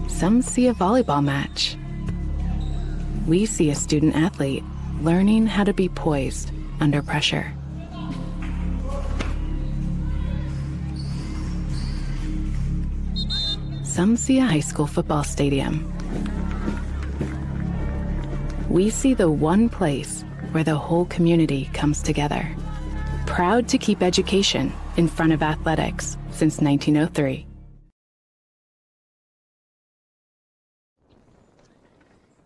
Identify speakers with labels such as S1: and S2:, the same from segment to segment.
S1: Some see a volleyball match. We see a student athlete learning how to be poised under pressure. Some see a high school football stadium. We see the one place where the whole community comes together. Proud to keep education in front of athletics since 1903.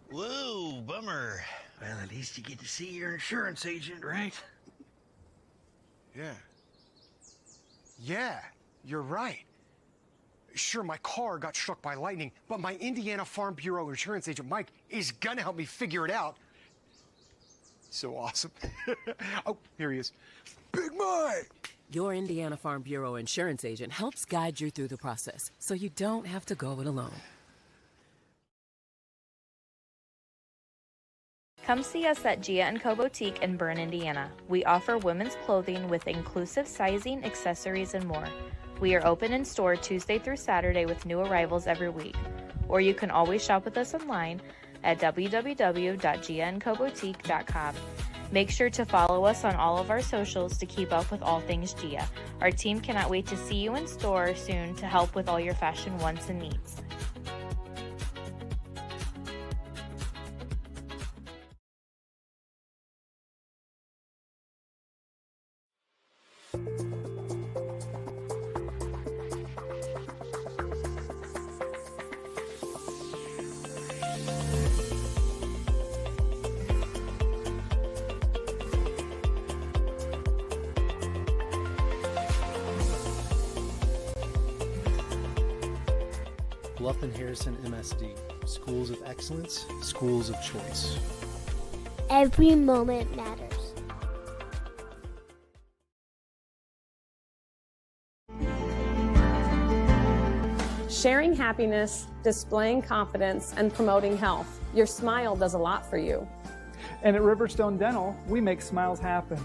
S2: Whoa, bummer. Well, at least you get to see your insurance agent, right?
S3: Yeah, you're right. Sure, my car got struck by lightning, but my Indiana Farm Bureau insurance agent, Mike, is gonna help me figure it out. So awesome. Oh, here he is. Big Mike!
S4: Your Indiana Farm Bureau insurance agent helps guide you through the process, so you don't have to go it alone.
S5: Come see us at Gia & Co Boutique in Berne, Indiana. We offer women's clothing with inclusive sizing, accessories, and more. We are open in store Tuesday through Saturday with new arrivals every week. Or you can always shop with us online at www.giaandcoboutique.com. Make sure to follow us on all of our socials to keep up with all things Gia. Our team cannot wait to see you in store soon to help with all your fashion wants and needs.
S6: Bluffton Harrison MSD, schools of excellence, schools of choice.
S7: Every moment matters.
S8: Sharing happiness, displaying confidence, and promoting health. Your smile does a lot for you.
S9: And at Riverstone Dental, we make smiles happen.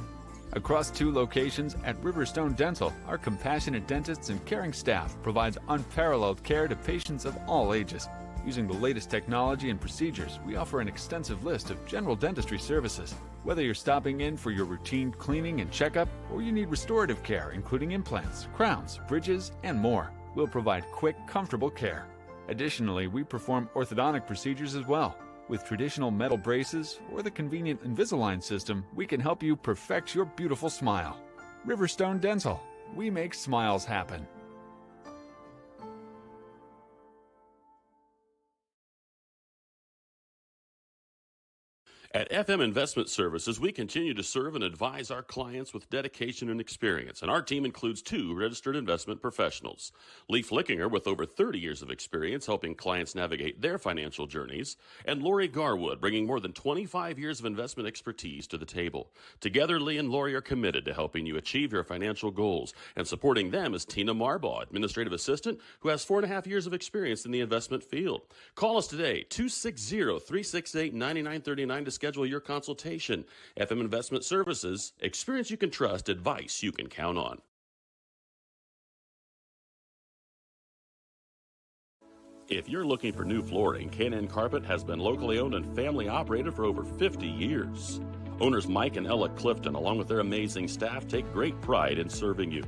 S10: Across 2 locations at Riverstone Dental, our compassionate dentists and caring staff provides unparalleled care to patients of all ages. Using the latest technology and procedures, we offer an extensive list of general dentistry services. Whether you're stopping in for your routine cleaning and checkup, or you need restorative care, including implants, crowns, bridges, and more, we'll provide quick, comfortable care. Additionally, we perform orthodontic procedures as well. With traditional metal braces or the convenient Invisalign system, we can help you perfect your beautiful smile. Riverstone Dental. We make smiles happen.
S11: At FM Investment Services, we continue to serve and advise our clients with dedication and experience, and our team includes 2 registered investment professionals. Lee Flickinger, with over 30 years of experience helping clients navigate their financial journeys, and Lori Garwood, bringing more than 25 years of investment expertise to the table. Together, Lee and Lori are committed to helping you achieve your financial goals, and supporting them is Tina Marbaugh, administrative assistant, who has 4.5 years of experience in the investment field. Call us today, 260-368-9939 to schedule your consultation. FM Investment Services, experience you can trust, advice you can count on. If you're looking for new flooring, K&N Carpet has been locally owned and family operated for over 50 years. Owners Mike and Ella Clifton, along with their amazing staff, take great pride in serving you.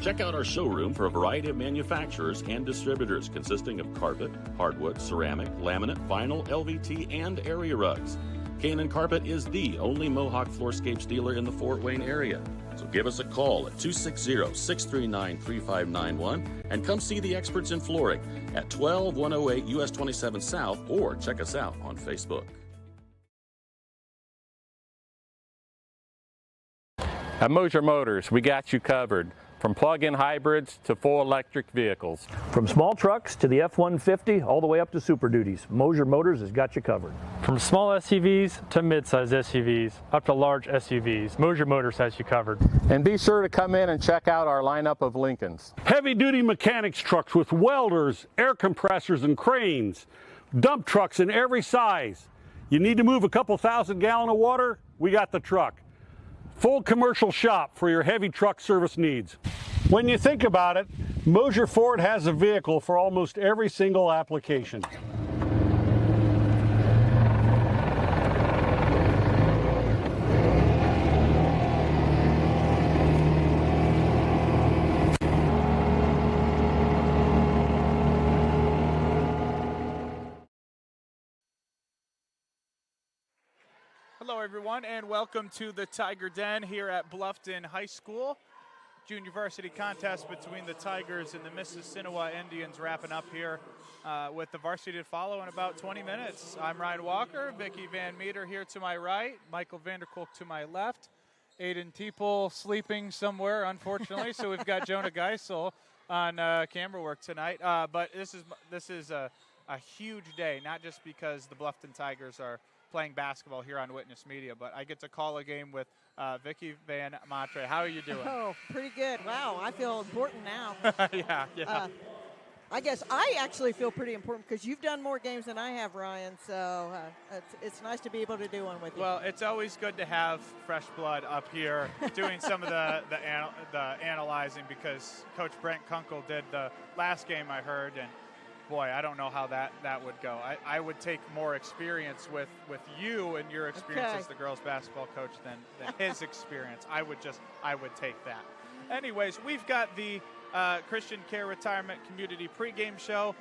S11: Check out our showroom for a variety of manufacturers and distributors consisting of carpet, hardwood, ceramic, laminate, vinyl, LVT, and area rugs. K&N Carpet is the only Mohawk floorscapes dealer in the Fort Wayne area. So give us a call at 260-639-3591 and come see the experts in flooring at 12108 US 27 South, or check us out on Facebook.
S12: At Moser Motors, we got you covered. From plug-in hybrids to full electric vehicles.
S13: From small trucks to the F-150, all the way up to Super Duties, Moser Motors has got you covered.
S14: From small SUVs to mid-size SUVs, up to large SUVs, Moser Motors has you covered.
S12: And be sure to come in and check out our lineup of Lincolns.
S15: Heavy-duty mechanics trucks with welders, air compressors, and cranes. Dump trucks in every size. You need to move a couple thousand gallons of water? We got the truck. Full commercial shop for your heavy truck service needs. When you think about it, Mosier Ford has a vehicle for almost every single application.
S16: Hello, everyone, and welcome to the Tiger Den here at Bluffton High School. Junior varsity contest between the Tigers and the Mississinewa Indians wrapping up here with the varsity to follow in about 20 minutes. I'm Ryan Walker, Vicki Van Meter here to my right, Michael Vanderkolk to my left, Aiden Teeple sleeping somewhere, unfortunately, so we've got Jonah Geisel on camera work tonight. But this is a huge day, not just because the Bluffton Tigers are playing basketball here on Witness Media, but I get to call a game with Vicki Van Matre. How are you doing?
S17: Oh, pretty good. Wow, I feel important now.
S16: Yeah.
S17: I guess I actually feel pretty important because you've done more games than I have, Ryan, so it's nice to be able to do one with you.
S16: Well, it's always good to have fresh blood up here doing some of the analyzing, because Coach Brent Kunkel did the last game I heard, and boy, I don't know how that would go. I would take more experience with you and your experience as the girls basketball coach than his experience. I would take that. Anyways, we've got the Christian Care Retirement Community pregame show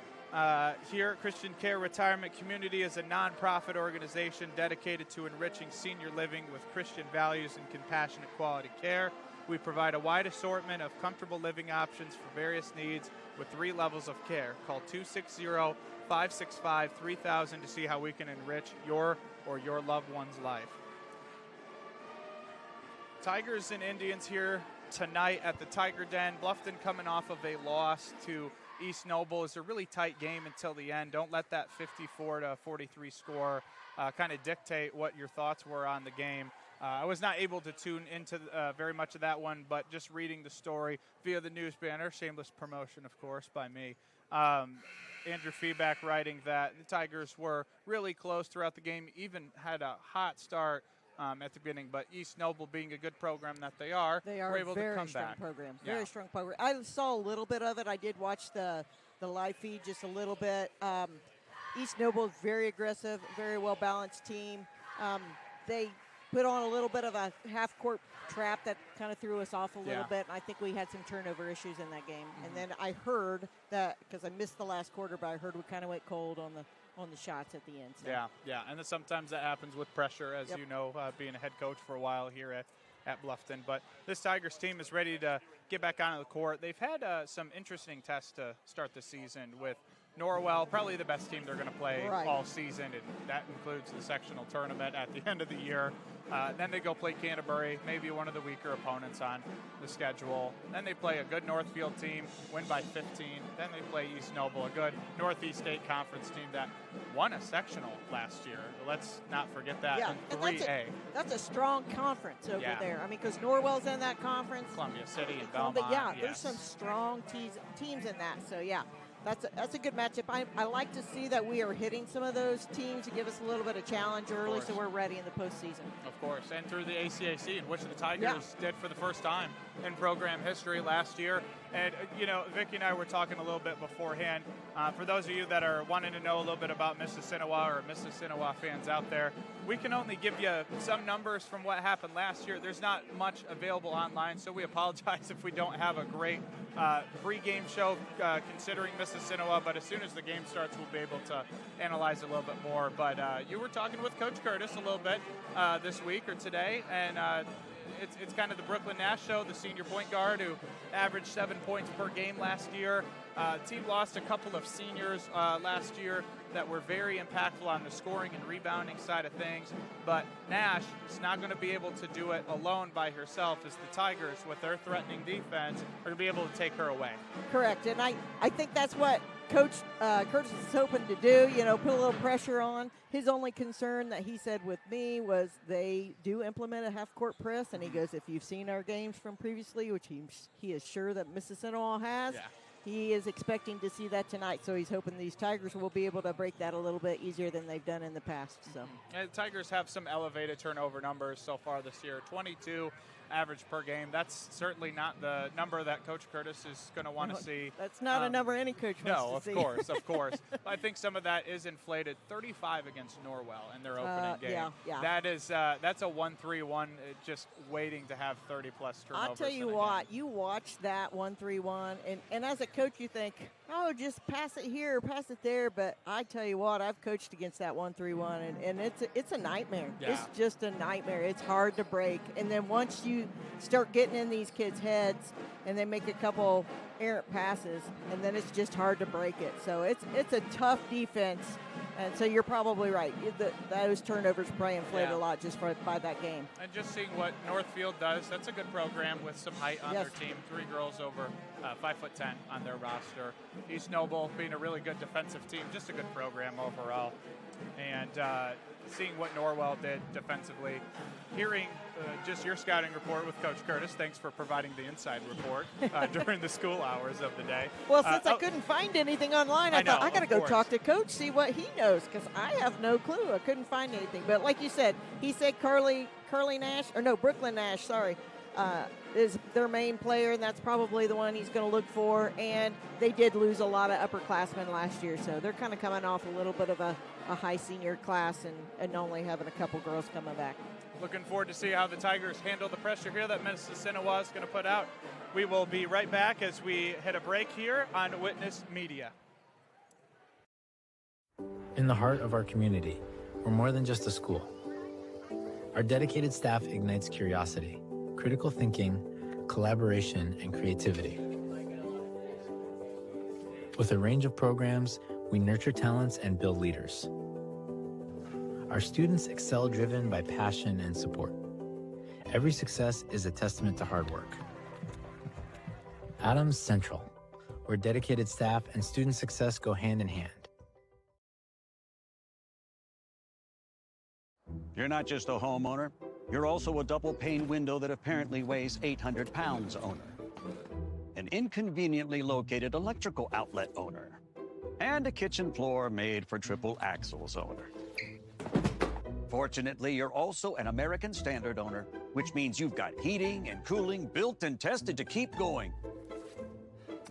S16: here. Christian Care Retirement Community is a nonprofit organization dedicated to enriching senior living with Christian values and compassionate quality care. We provide a wide assortment of comfortable living options for various needs with 3 levels of care. Call 260-565-3000 to see how we can enrich your or your loved one's life. Tigers and Indians here tonight at the Tiger Den. Bluffton coming off of a loss to East Noble. It's a really tight game until the end. Don't let that 54-43 score kind of dictate what your thoughts were on the game. I was not able to tune into very much of that one, but just reading the story via the news banner, shameless promotion, of course, by me. Andrew Feedback writing that the Tigers were really close throughout the game, even had a hot start at the beginning, but East Noble, being a good program that they are were able to come back.
S17: Very strong program. I saw a little bit of it. I did watch the live feed just a little bit. East Noble is very aggressive, very well-balanced team. They put on a little bit of a half-court trap that kind of threw us off a little bit, and I think we had some turnover issues in that game. And then I heard that, because I missed the last quarter, but I heard we kind of went cold on the shots at the end. So.
S16: Yeah, and then sometimes that happens with pressure, as you know, being a head coach for a while here at Bluffton. But this Tigers team is ready to get back onto the court. They've had some interesting tests to start the season with Norwell, probably the best team they're going to play all season, and that includes the sectional tournament at the end of the year. Then they go play Canterbury, maybe one of the weaker opponents on the schedule. Then they play a good Northfield team, win by 15. Then they play East Noble, a good Northeast State Conference team that won a sectional last year. Let's not forget that in 3A.
S17: That's a strong conference over there. I mean, because Norwell's in that conference.
S16: Columbia City and Belmont.
S17: There's some strong teams in that. So, that's a good matchup. I like to see that we are hitting some of those teams to give us a little bit of challenge early, so we're ready in the postseason.
S16: Of course, and through the ACAC, in which the Tigers did for the first time in program history last year. And, Vicki and I were talking a little bit beforehand. For those of you that are wanting to know a little bit about Mississinewa or Mississinewa fans out there, we can only give you some numbers from what happened last year. There's not much available online, so we apologize if we don't have a great pre-game show considering Mississinewa, but as soon as the game starts, we'll be able to analyze a little bit more. But you were talking with Coach Curtis a little bit this week or today, and it's kind of the Brooklyn Nash show, the senior point guard who averaged 7 points per game last year. Team lost a couple of seniors last year that were very impactful on the scoring and rebounding side of things, but Nash is not going to be able to do it alone by herself, as the Tigers, with their threatening defense, are going to be able to take her away.
S17: Correct, and I think that's what Coach Curtis is hoping to do, put a little pressure on. His only concern that he said with me was they do implement a half-court press, and he goes, if you've seen our games from previously, which he is sure that Mississinewa has, he is expecting to see that tonight, so he's hoping these Tigers will be able to break that a little bit easier than they've done in the past. So,
S16: and the Tigers have some elevated turnover numbers so far this year, 22 average per game. That's certainly not the number that Coach Curtis is going to want to see.
S17: That's not a number any coach wants to see.
S16: No, of course. I think some of that is inflated. 35 against Norwell in their opening game.
S17: Yeah.
S16: That's a 1-3-1, just waiting to have 30-plus turnovers.
S17: I'll tell you what, you watch that 1-3-1, and as a coach you think, oh, just pass it here, pass it there. But I tell you what, I've coached against that 1-3-1, and it's a nightmare.
S16: Yeah.
S17: It's just a nightmare. It's hard to break. And then once you start getting in these kids' heads and they make a couple errant passes, and then it's just hard to break it. So it's a tough defense. And so you're probably right. Those turnovers probably inflated a lot just by that game.
S16: And just seeing what Northfield does, that's a good program with some height on their team. 3 girls over 5'10" on their roster. East Noble being a really good defensive team, just a good program overall. And seeing what Norwell did defensively, hearing just your scouting report with Coach Curtis. Thanks for providing the inside report during the school hours of the day.
S17: Well, since I couldn't find anything online, I thought I got to go talk to Coach, see what he knows, because I have no clue. I couldn't find anything. But like you said, he said Brooklyn Nash, is their main player, and that's probably the one he's going to look for. And they did lose a lot of upperclassmen last year, so they're kind of coming off a little bit of a high senior class and only having a couple girls coming back.
S16: Looking forward to see how the Tigers handle the pressure here that Mississinewa is going to put out. We will be right back as we hit a break here on Witness Media.
S18: In the heart of our community, we're more than just a school. Our dedicated staff ignites curiosity, critical thinking, collaboration, and creativity. With a range of programs, we nurture talents and build leaders. Our students excel driven by passion and support. Every success is a testament to hard work. Adams Central, where dedicated staff and student success go hand in hand.
S19: You're not just a homeowner, you're also a double-pane window that apparently weighs 800 pounds owner. An inconveniently located electrical outlet owner. And a kitchen floor made for triple axles owner. Fortunately, you're also an American Standard owner, which means you've got heating and cooling built and tested to keep going,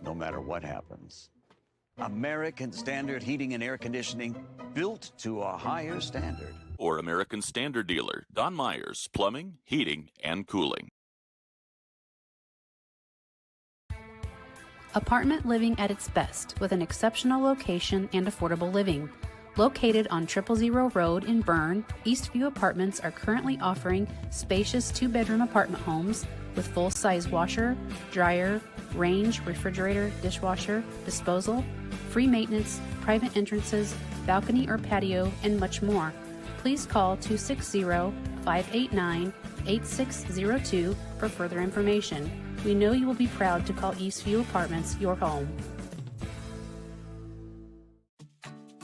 S19: no matter what happens. American Standard Heating and Air Conditioning, built to a higher standard.
S11: Or American Standard dealer, Don Myers, Plumbing, Heating, and Cooling.
S20: Apartment living at its best with an exceptional location and affordable living. Located on 000 Road in Berne, Eastview Apartments are currently offering spacious 2-bedroom apartment homes with full-size washer, dryer, range, refrigerator, dishwasher, disposal, free maintenance, private entrances, balcony or patio, and much more. Please call 260-589-8602 for further information. We know you will be proud to call Eastview Apartments your home.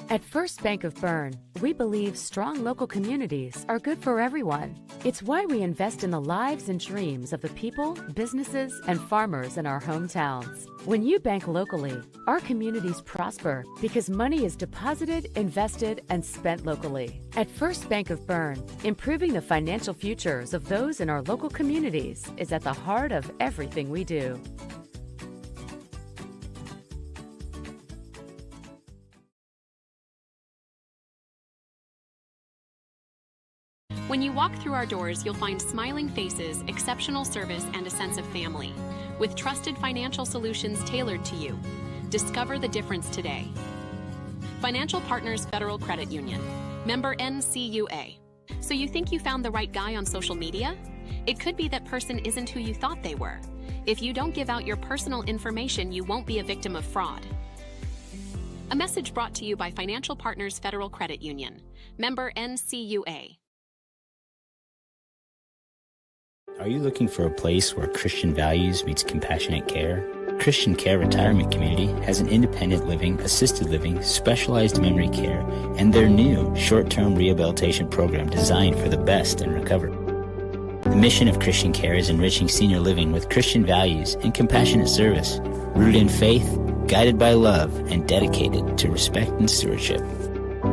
S21: At First Bank of Berne, we believe strong local communities are good for everyone. It's why we invest in the lives and dreams of the people, businesses, and farmers in our hometowns. When you bank locally, our communities prosper because money is deposited, invested, and spent locally. At First Bank of Berne, improving the financial futures of those in our local communities is at the heart of everything we do.
S22: When you walk through our doors, you'll find smiling faces, exceptional service, and a sense of family. With trusted financial solutions tailored to you. Discover the difference today. Financial Partners Federal Credit Union. Member NCUA. So you think you found the right guy on social media? It could be that person isn't who you thought they were. If you don't give out your personal information, you won't be a victim of fraud. A message brought to you by Financial Partners Federal Credit Union. Member NCUA.
S23: Are you looking for a place where Christian values meets compassionate care? Christian Care Retirement Community has an independent living, assisted living, specialized memory care, and their new short-term rehabilitation program designed for the best in recovery. The mission of Christian Care is enriching senior living with Christian values and compassionate service, rooted in faith, guided by love, and dedicated to respect and stewardship.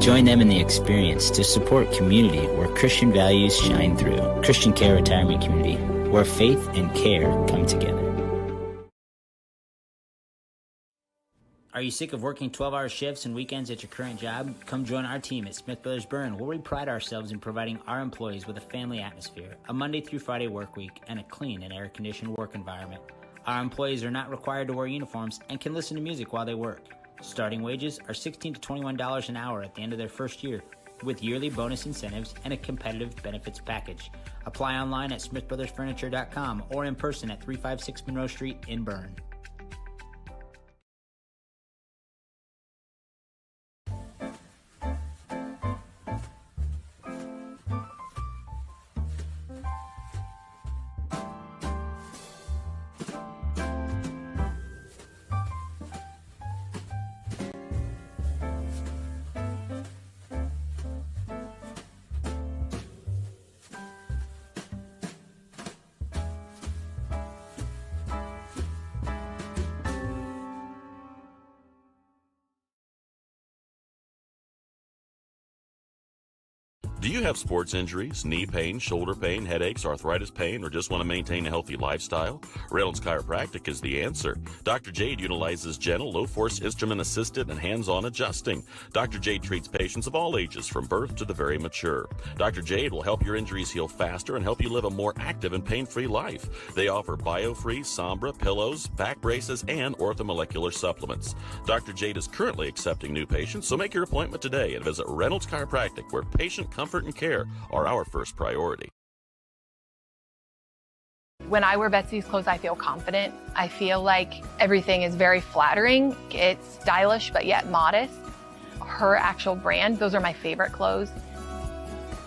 S23: Join them in the experience to support community where Christian values shine through. Christian Care Retirement Community, where faith and care come together. Are you sick of working 12-hour shifts and weekends at your current job? Come join our team at Smith Brothers Berne, where we pride ourselves in providing our employees with a family atmosphere, a Monday through Friday work week, and a clean and air-conditioned work environment. Our employees are not required to wear uniforms and can listen to music while they work. Starting wages are $16 to $21 an hour at the end of their first year, with yearly bonus incentives and a competitive benefits package. Apply online at smithbrothersfurniture.com or in person at 356 Monroe Street in Berne.
S11: Do you have sports injuries, knee pain, shoulder pain, headaches, arthritis pain, or just want to maintain a healthy lifestyle? Reynolds Chiropractic is the answer. Dr. Jade utilizes gentle, low-force, instrument-assisted, and hands-on adjusting. Dr. Jade treats patients of all ages, from birth to the very mature. Dr. Jade will help your injuries heal faster and help you live a more active and pain-free life. They offer BioFree, Sombra, pillows, back braces, and orthomolecular supplements. Dr. Jade is currently accepting new patients, so make your appointment today and visit Reynolds Chiropractic, where patient comfort and care are our first priority.
S1: When I wear Betsy's clothes, I feel confident. I feel like everything is very flattering. It's stylish, but yet modest. Her actual brand, those are my favorite clothes.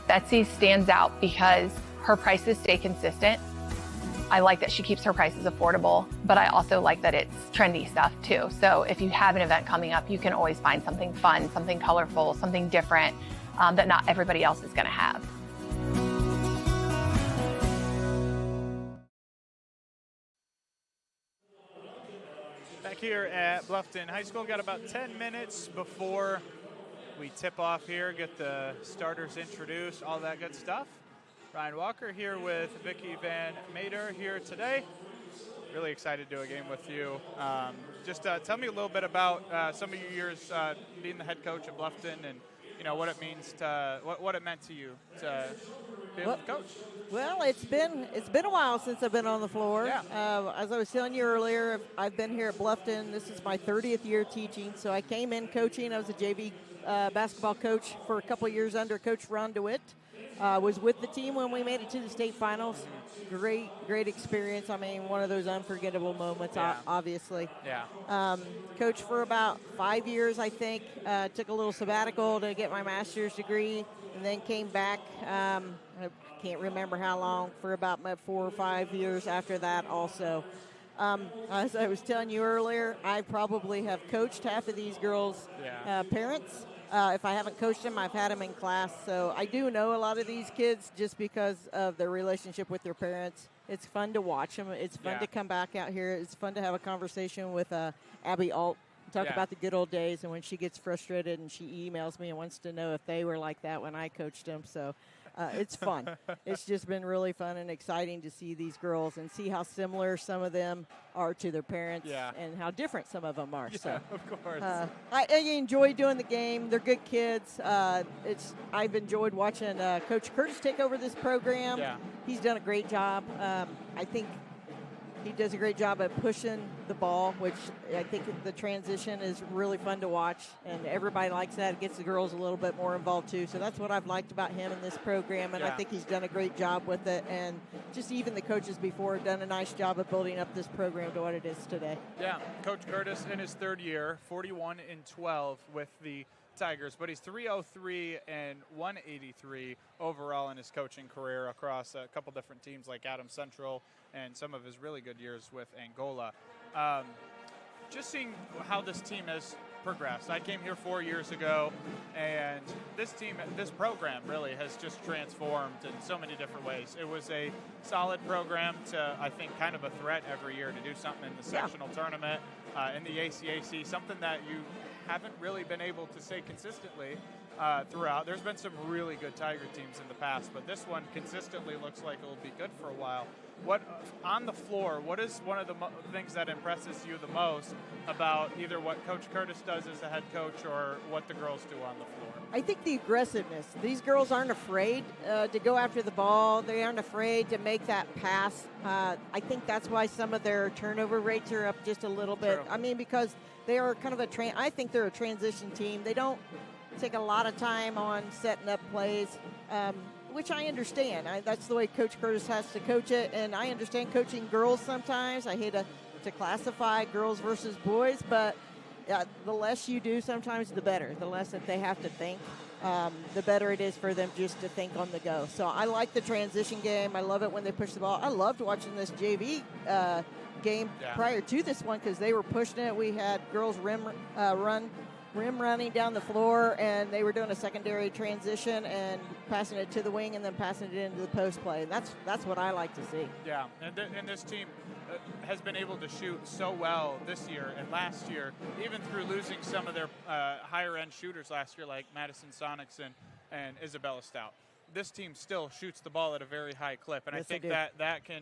S1: Betsy stands out because her prices stay consistent. I like that she keeps her prices affordable, but I also like that it's trendy stuff too. So if you have an event coming up, you can always find something fun, something colorful, something different that not everybody else is going to have.
S16: Back here at Bluffton High School, got about 10 minutes before we tip off here, get the starters introduced, all that good stuff. Ryan Walker here with Vicki Van Mater here today. Really excited to do a game with you. Just tell me a little bit about some of your years being the head coach at Bluffton, and you know what it means to what it meant to you to be able to coach.
S17: Well, it's been a while since I've been on the floor.
S16: Yeah.
S17: As I was telling you earlier, I've been here at Bluffton. This is my 30th year teaching. So I came in coaching. I was a JV basketball coach for a couple years under Coach Ron DeWitt. Was with the team when we made it to the state finals. Great experience. I mean, one of those unforgettable moments, obviously.
S16: Yeah.
S17: Coached for about 5 years, I think. Took a little sabbatical to get my master's degree, and then came back. I can't remember how long, for about 4 or 5 years after that also. As I was telling you earlier, I probably have coached half of these girls' parents. If I haven't coached them, I've had them in class. So I do know a lot of these kids just because of their relationship with their parents. It's fun to watch them. It's fun to come back out here. It's fun to have a conversation with Abby Alt, talk about the good old days, and when she gets frustrated and she emails me and wants to know if they were like that when I coached them. So it's fun. It's just been really fun and exciting to see these girls and see how similar some of them are to their parents and how different some of them are.
S16: Yeah,
S17: so,
S16: of course.
S17: I enjoy doing the game. They're good kids. I've enjoyed watching Coach Curtis take over this program.
S16: Yeah.
S17: He's done a great job. I think he does a great job at pushing the ball, which I think the transition is really fun to watch, and everybody likes that. It gets the girls a little bit more involved too. So that's what I've liked about him in this program, and I think he's done a great job with it. And just even the coaches before have done a nice job of building up this program to what it is today.
S16: Yeah, Coach Curtis in his third year, 41-12 with the Tigers, but he's 303 and 183 overall in his coaching career across a couple different teams like Adams Central and some of his really good years with Angola. Just seeing how this team has progressed. I came here 4 years ago, and this program really has just transformed in so many different ways. It was a solid program to, I think, kind of a threat every year to do something in the sectional tournament, in the ACAC, something that you haven't really been able to say consistently throughout. There's been some really good Tiger teams in the past, but this one consistently looks like it'll be good for a while. What on the floor, what is one of the things that impresses you the most about either what Coach Curtis does as the head coach or what the girls do on the floor?
S17: I think the aggressiveness. These girls aren't afraid to go after the ball. They aren't afraid to make that pass. I think that's why some of their turnover rates are up just a little bit.
S16: True.
S17: I mean, because they are kind of I think they're a transition team. They don't take a lot of time on setting up plays, which I understand. That's the way Coach Curtis has to coach it, and I understand coaching girls sometimes. I hate to classify girls versus boys, but the less you do sometimes, the better. The less that they have to think, the better it is for them just to think on the go. So I like the transition game. I love it when they push the ball. I loved watching this JV game prior to this one because they were pushing it. We had girls rim running down the floor, and they were doing a secondary transition and passing it to the wing and then passing it into the post play. That's what I like to see.
S16: Yeah, and this team has been able to shoot so well this year and last year, even through losing some of their higher-end shooters last year, like Madison Sonics and Isabella Stout. This team still shoots the ball at a very high clip, and
S17: Yes,
S16: I think that can,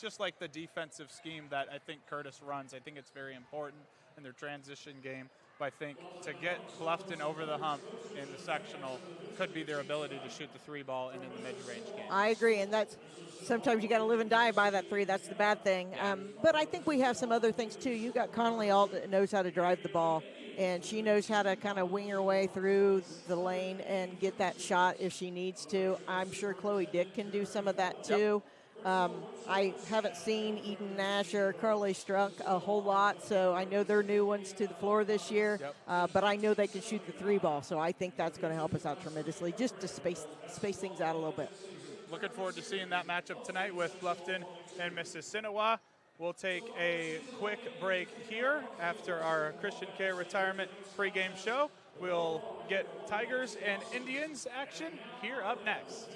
S16: just like the defensive scheme that I think Curtis runs, I think it's very important in their transition game. But I think to get Bluffton over the hump in the sectional could be their ability to shoot the three ball and in the mid-range game.
S17: I agree, and that's sometimes you got to live and die by that three. That's the bad thing. But I think we have some other things too. You got Connolly all that knows how to drive the ball, and she knows how to kind of wing her way through the lane and get that shot if she needs to. I'm sure Chloe Dick can do some of that too. I haven't seen Eden Nash or Carly Struck a whole lot, so I know they're new ones to the floor this year, but I know they can shoot the three ball, so I think that's going to help us out tremendously, just to space things out a little bit.
S16: Looking forward to seeing that matchup tonight with Bluffton and Mississinewa. We'll take a quick break here after our Christian Care Retirement pregame show. We'll get Tigers and Indians action here up next.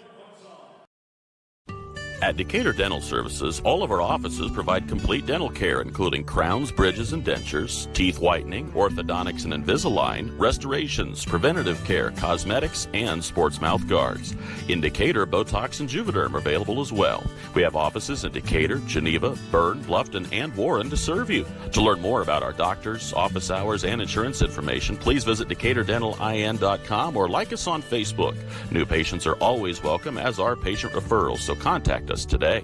S11: At Decatur Dental Services, all of our offices provide complete dental care, including crowns, bridges, and dentures, teeth whitening, orthodontics and Invisalign, restorations, preventative care, cosmetics, and sports mouth guards. In Decatur, Botox and Juvederm are available as well. We have offices in Decatur, Geneva, Berne, Bluffton, and Warren to serve you. To learn more about our doctors, office hours, and insurance information, please visit DecaturDentalIN.com or like us on Facebook. New patients are always welcome, as are patient referrals, so contact us today.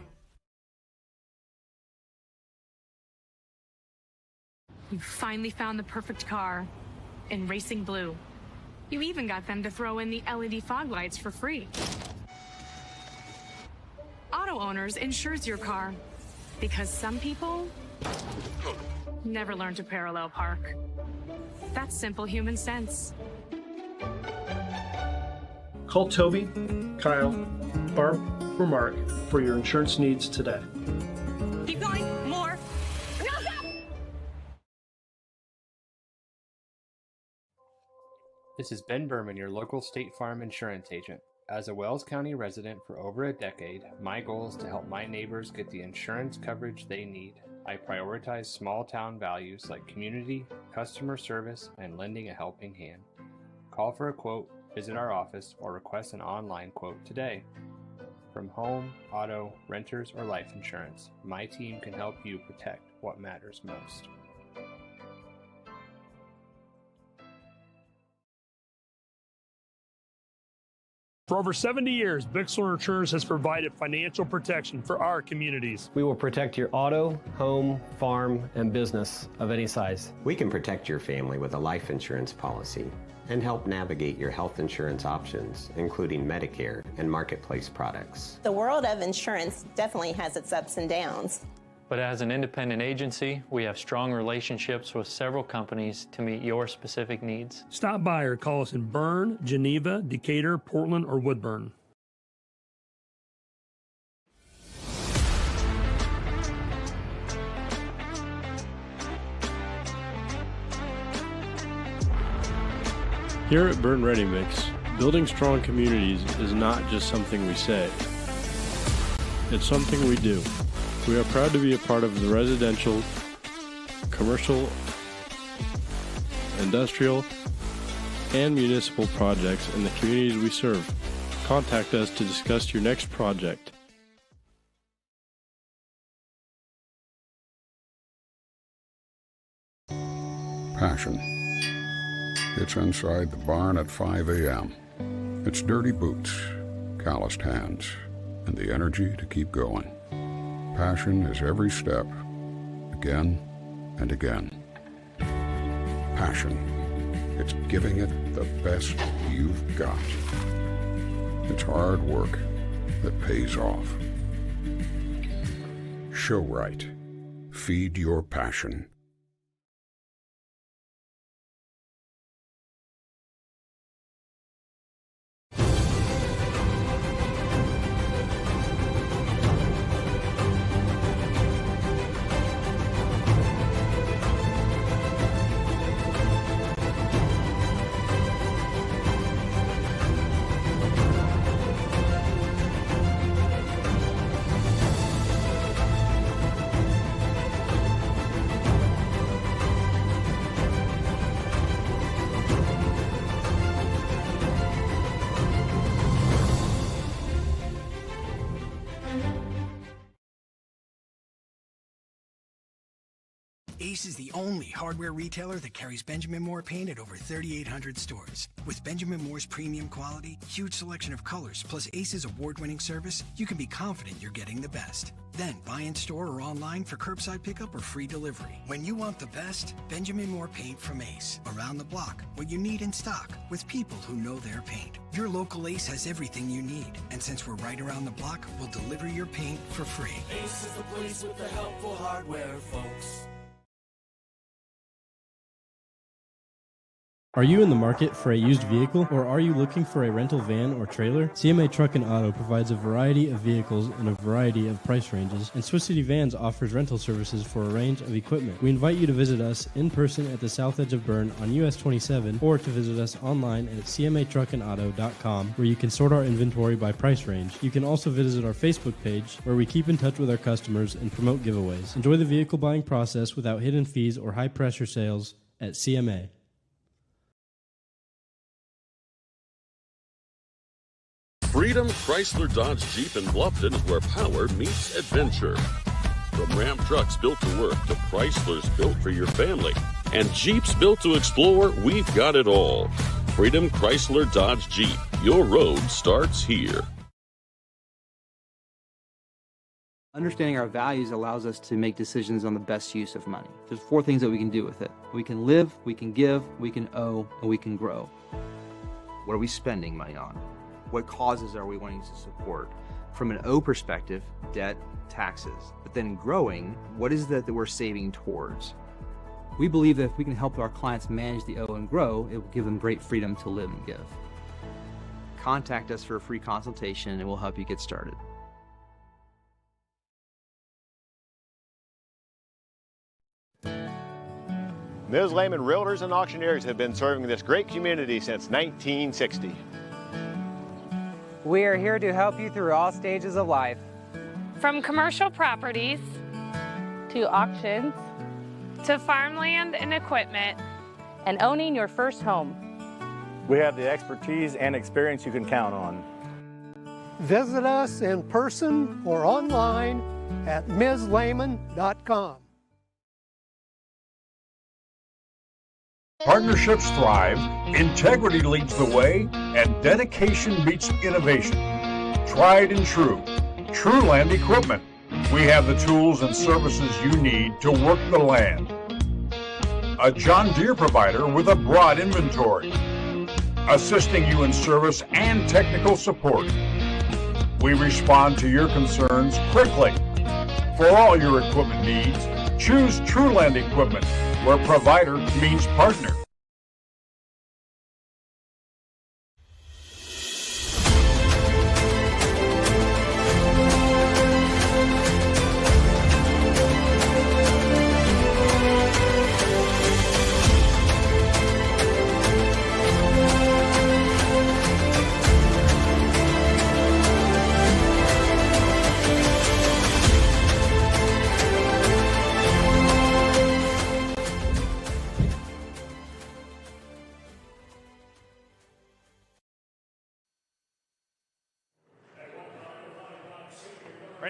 S2: You finally found the perfect car in racing blue. You even got them to throw in the LED fog lights for free. Auto Owners insures your car because some people never learn to parallel park. That's simple human sense.
S9: Call Toby, Kyle, Barb, or Mark for your insurance needs today.
S2: Keep going, more.
S3: This is Ben Berman, your local State Farm insurance agent. As a Wells County resident for over a decade, my goal is to help my neighbors get the insurance coverage they need. I prioritize small town values like community, customer service, and lending a helping hand. Call for a quote, visit our office, or request an online quote today. From home, auto, renters, or life insurance, my team can help you protect what matters most.
S13: For over 70 years, Bixler Insurance has provided financial protection for our communities.
S4: We will protect your auto, home, farm, and business of any size.
S24: We can protect your family with a life insurance policy and help navigate your health insurance options, including Medicare and marketplace products.
S25: The world of insurance definitely has its ups and downs.
S26: But as an independent agency, we have strong relationships with several companies to meet your specific needs.
S13: Stop by or call us in Berne, Geneva, Decatur, Portland, or Woodburn.
S27: Here at Berne Ready Mix, building strong communities is not just something we say. It's something we do. We are proud to be a part of the residential, commercial, industrial, and municipal projects in the communities we serve. Contact us to discuss your next project.
S5: Passion. It's inside the barn at 5 a.m. It's dirty boots, calloused hands, and the energy to keep going. Passion is every step, again and again. Passion. It's giving it the best you've got. It's hard work that pays off. Show right. Feed your passion.
S6: Ace is the only hardware retailer that carries Benjamin Moore paint at over 3,800 stores. With Benjamin Moore's premium quality, huge selection of colors, plus Ace's award-winning service, you can be confident you're getting the best. Then buy in store or online for curbside pickup or free delivery. When you want the best, Benjamin Moore paint from Ace. Around the block, what you need in stock, with people who know their paint. Your local Ace has everything you need, and since we're right around the block, we'll deliver your paint for free.
S7: Ace is the place with the helpful hardware, folks.
S8: Are you in the market for a used vehicle, or are you looking for a rental van or trailer? CMA Truck and Auto provides a variety of vehicles in a variety of price ranges, and Swiss City Vans offers rental services for a range of equipment. We invite you to visit us in person at the south edge of Berne on US 27, or to visit us online at cmatruckandauto.com, where you can sort our inventory by price range. You can also visit our Facebook page, where we keep in touch with our customers and promote giveaways. Enjoy the vehicle buying process without hidden fees or high-pressure sales at CMA.
S11: Freedom Chrysler Dodge Jeep in Bluffton is where power meets adventure. From Ram trucks built to work to Chryslers built for your family and Jeeps built to explore, we've got it all. Freedom Chrysler Dodge Jeep. Your road starts here.
S10: Understanding our values allows us to make decisions on the best use of money. There's 4 things that we can do with it. We can live, we can give, we can owe, and we can grow. What are we spending money on? What causes are we wanting to support? From an O perspective, debt, taxes. But then growing, what is that we're saving towards? We believe that if we can help our clients manage the O and grow, it will give them great freedom to live and give. Contact us for a free consultation and we'll help you get started.
S12: Ms. Lehman Realtors and Auctioneers have been serving this great community since 1960.
S14: We are here to help you through all stages of life.
S28: From commercial properties
S29: to auctions
S28: to farmland and equipment
S29: and owning your first home.
S30: We have the expertise and experience you can count on.
S31: Visit us in person or online at MsLehman.com.
S32: Partnerships thrive, integrity leads the way, and dedication beats innovation. Tried and true. Truland Equipment. We have the tools and services you need to work the land. A John Deere provider with a broad inventory, assisting you in service and technical support. We respond to your concerns quickly. For all your equipment needs, choose Truland Equipment, where provider means partner.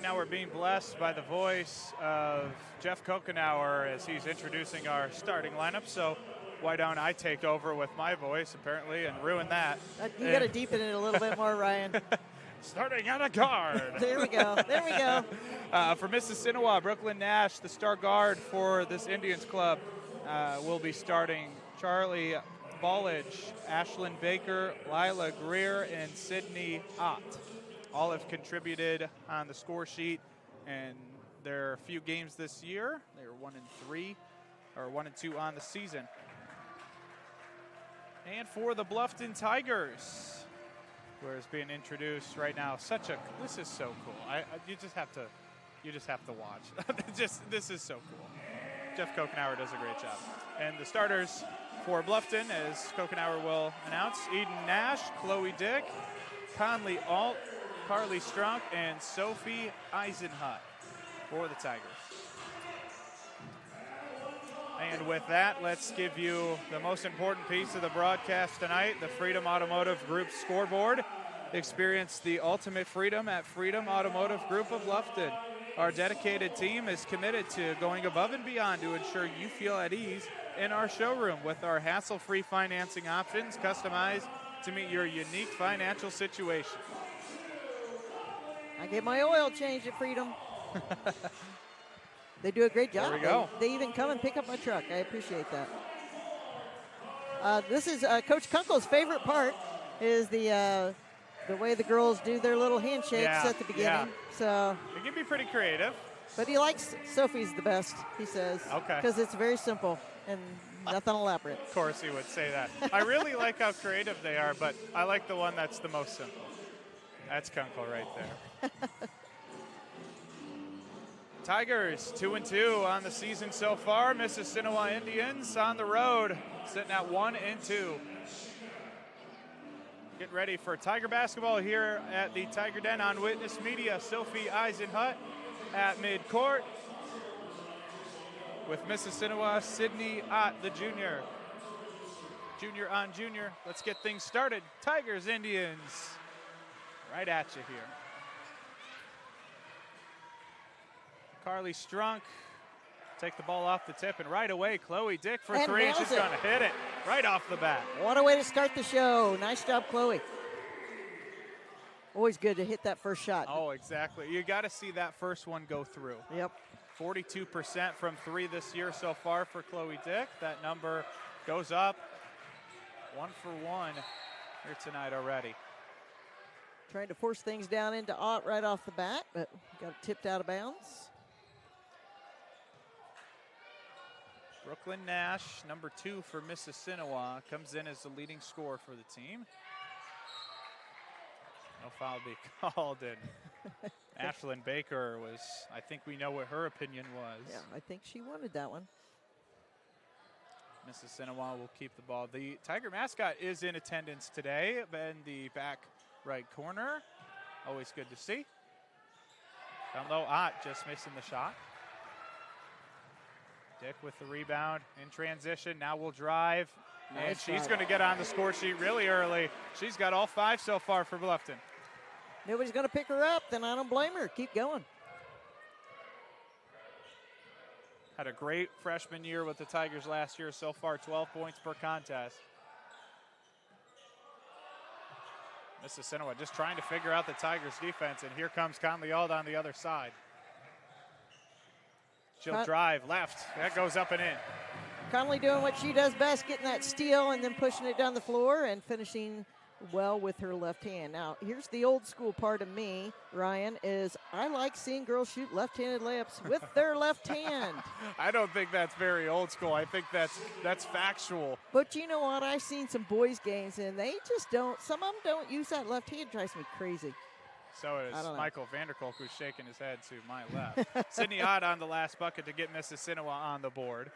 S1: now we're being blessed by the voice of Jeff Kokenauer as he's introducing our starting lineup. So why don't I take over with my voice, apparently, and ruin that.
S2: You got to deepen it a little bit more, Ryan.
S1: Starting at a guard.
S2: There we go. There we go.
S1: For Mississinewa, Brooklyn Nash, the star guard for this Indians club, will be starting Charlie Ballage, Ashlyn Baker, Lila Greer, and Sydney Ott. All have contributed on the score sheet, and there are a few games this year. They are 1-3, or 1-2 on the season. And for the Bluffton Tigers, where it's being introduced right now, this is so cool. You just have to watch. This is so cool. Jeff Kokenauer does a great job. And the starters for Bluffton, as Kokenauer will announce, Eden Nash, Chloe Dick, Conley Alt, Carly Strunk, and Sophie Eisenhut for the Tigers. And with that, let's give you the most important piece of the broadcast tonight, the Freedom Automotive Group scoreboard. Experience the ultimate freedom at Freedom Automotive Group of Bluffton. Our dedicated team is committed to going above and beyond to ensure you feel at ease in our showroom with our hassle-free financing options customized to meet your unique financial situation.
S2: I get my oil changed at Freedom. They do a great job.
S1: There we go.
S2: They even come and pick up my truck. I appreciate that. This is Coach Kunkel's favorite part, is the way the girls do their little handshakes at the beginning.
S1: Yeah.
S2: So
S1: it can be pretty creative.
S2: But he likes Sophie's the best, he says.
S1: Okay.
S2: Because it's very simple and nothing elaborate.
S1: Of course he would say that. I really like how creative they are, but I like the one that's the most simple. That's Kunkel right there. Tigers 2-2 on the season so far. Mississinewa Indians on the road, sitting at 1-2. Getting ready for Tiger basketball here at the Tiger Den on Witness Media. Sophie Eisenhut at midcourt with Mississinewa Sydney Ott, the junior. Junior on junior. Let's get things started. Tigers, Indians, right at you here. Carly Strunk take the ball off the tip, and right away, Chloe Dick for three, and she's going to hit it right off the bat.
S2: What a way to start the show. Nice job, Chloe. Always good to hit that first shot.
S1: Oh, exactly. You got to see that first one go through.
S2: Yep.
S1: 42% from three this year so far for Chloe Dick. That number goes up 1 for 1 here tonight already.
S2: Trying to force things down into Ott right off the bat, but got it tipped out of bounds.
S1: Brooklyn Nash, number 2 for Mississinewa, comes in as the leading scorer for the team. No foul be called, and Ashlyn Baker was, I think we know what her opinion was.
S2: Yeah, I think she wanted that one.
S1: Mississinewa will keep the ball. The Tiger mascot is in attendance today in the back right corner. Always good to see. Down low, Ott just missing the shot. Dick with the rebound in transition. Now we'll drive. And
S2: Nice
S1: she's
S2: drive.
S1: going to get on the score sheet really early. She's got all 5 so far for Bluffton.
S2: Nobody's going to pick her up, then I don't blame her. Keep going.
S1: Had a great freshman year with the Tigers last year. So far, 12 points per contest. Mississinewa just trying to figure out the Tigers' defense, and here comes Conley Ald on the other side. She'll drive left. That goes up and in.
S2: Conley doing what she does best, getting that steal and then pushing it down the floor and finishing well with her left hand. Now, here's the old school part of me, Ryan, is I like seeing girls shoot left-handed layups with their left hand.
S1: I don't think that's very old school. I think that's factual.
S2: But you know what? I've seen some boys' games, and they just don't. Some of them don't use that left hand. Drives me crazy.
S1: So is Michael Vanderkolk, who's shaking his head to my left. Sydney Ott on the last bucket to get Mississinewa on the board.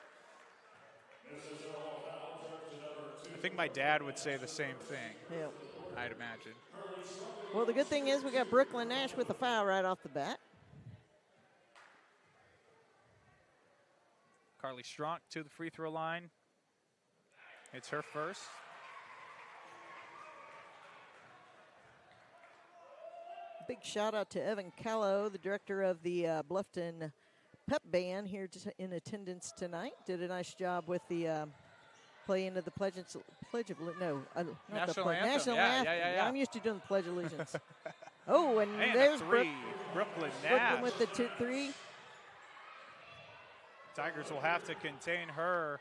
S1: I think my dad would say the same thing.
S2: Yeah.
S1: I'd imagine.
S2: Well, the good thing is we got Brooklyn Nash with a foul right off the bat.
S1: Carly Strunk to the free throw line. It's her first.
S2: big shout out to Evan Callow, the director of the Bluffton Pep Band here in attendance tonight. Did a nice job with the playing of the National
S1: Anthem. Yeah.
S2: I'm used to doing the Pledge of Allegiance. Oh, and
S1: And
S2: there's
S1: a three. Brooklyn Nash.
S2: Brooklyn with the 2-3.
S1: Tigers will have to contain her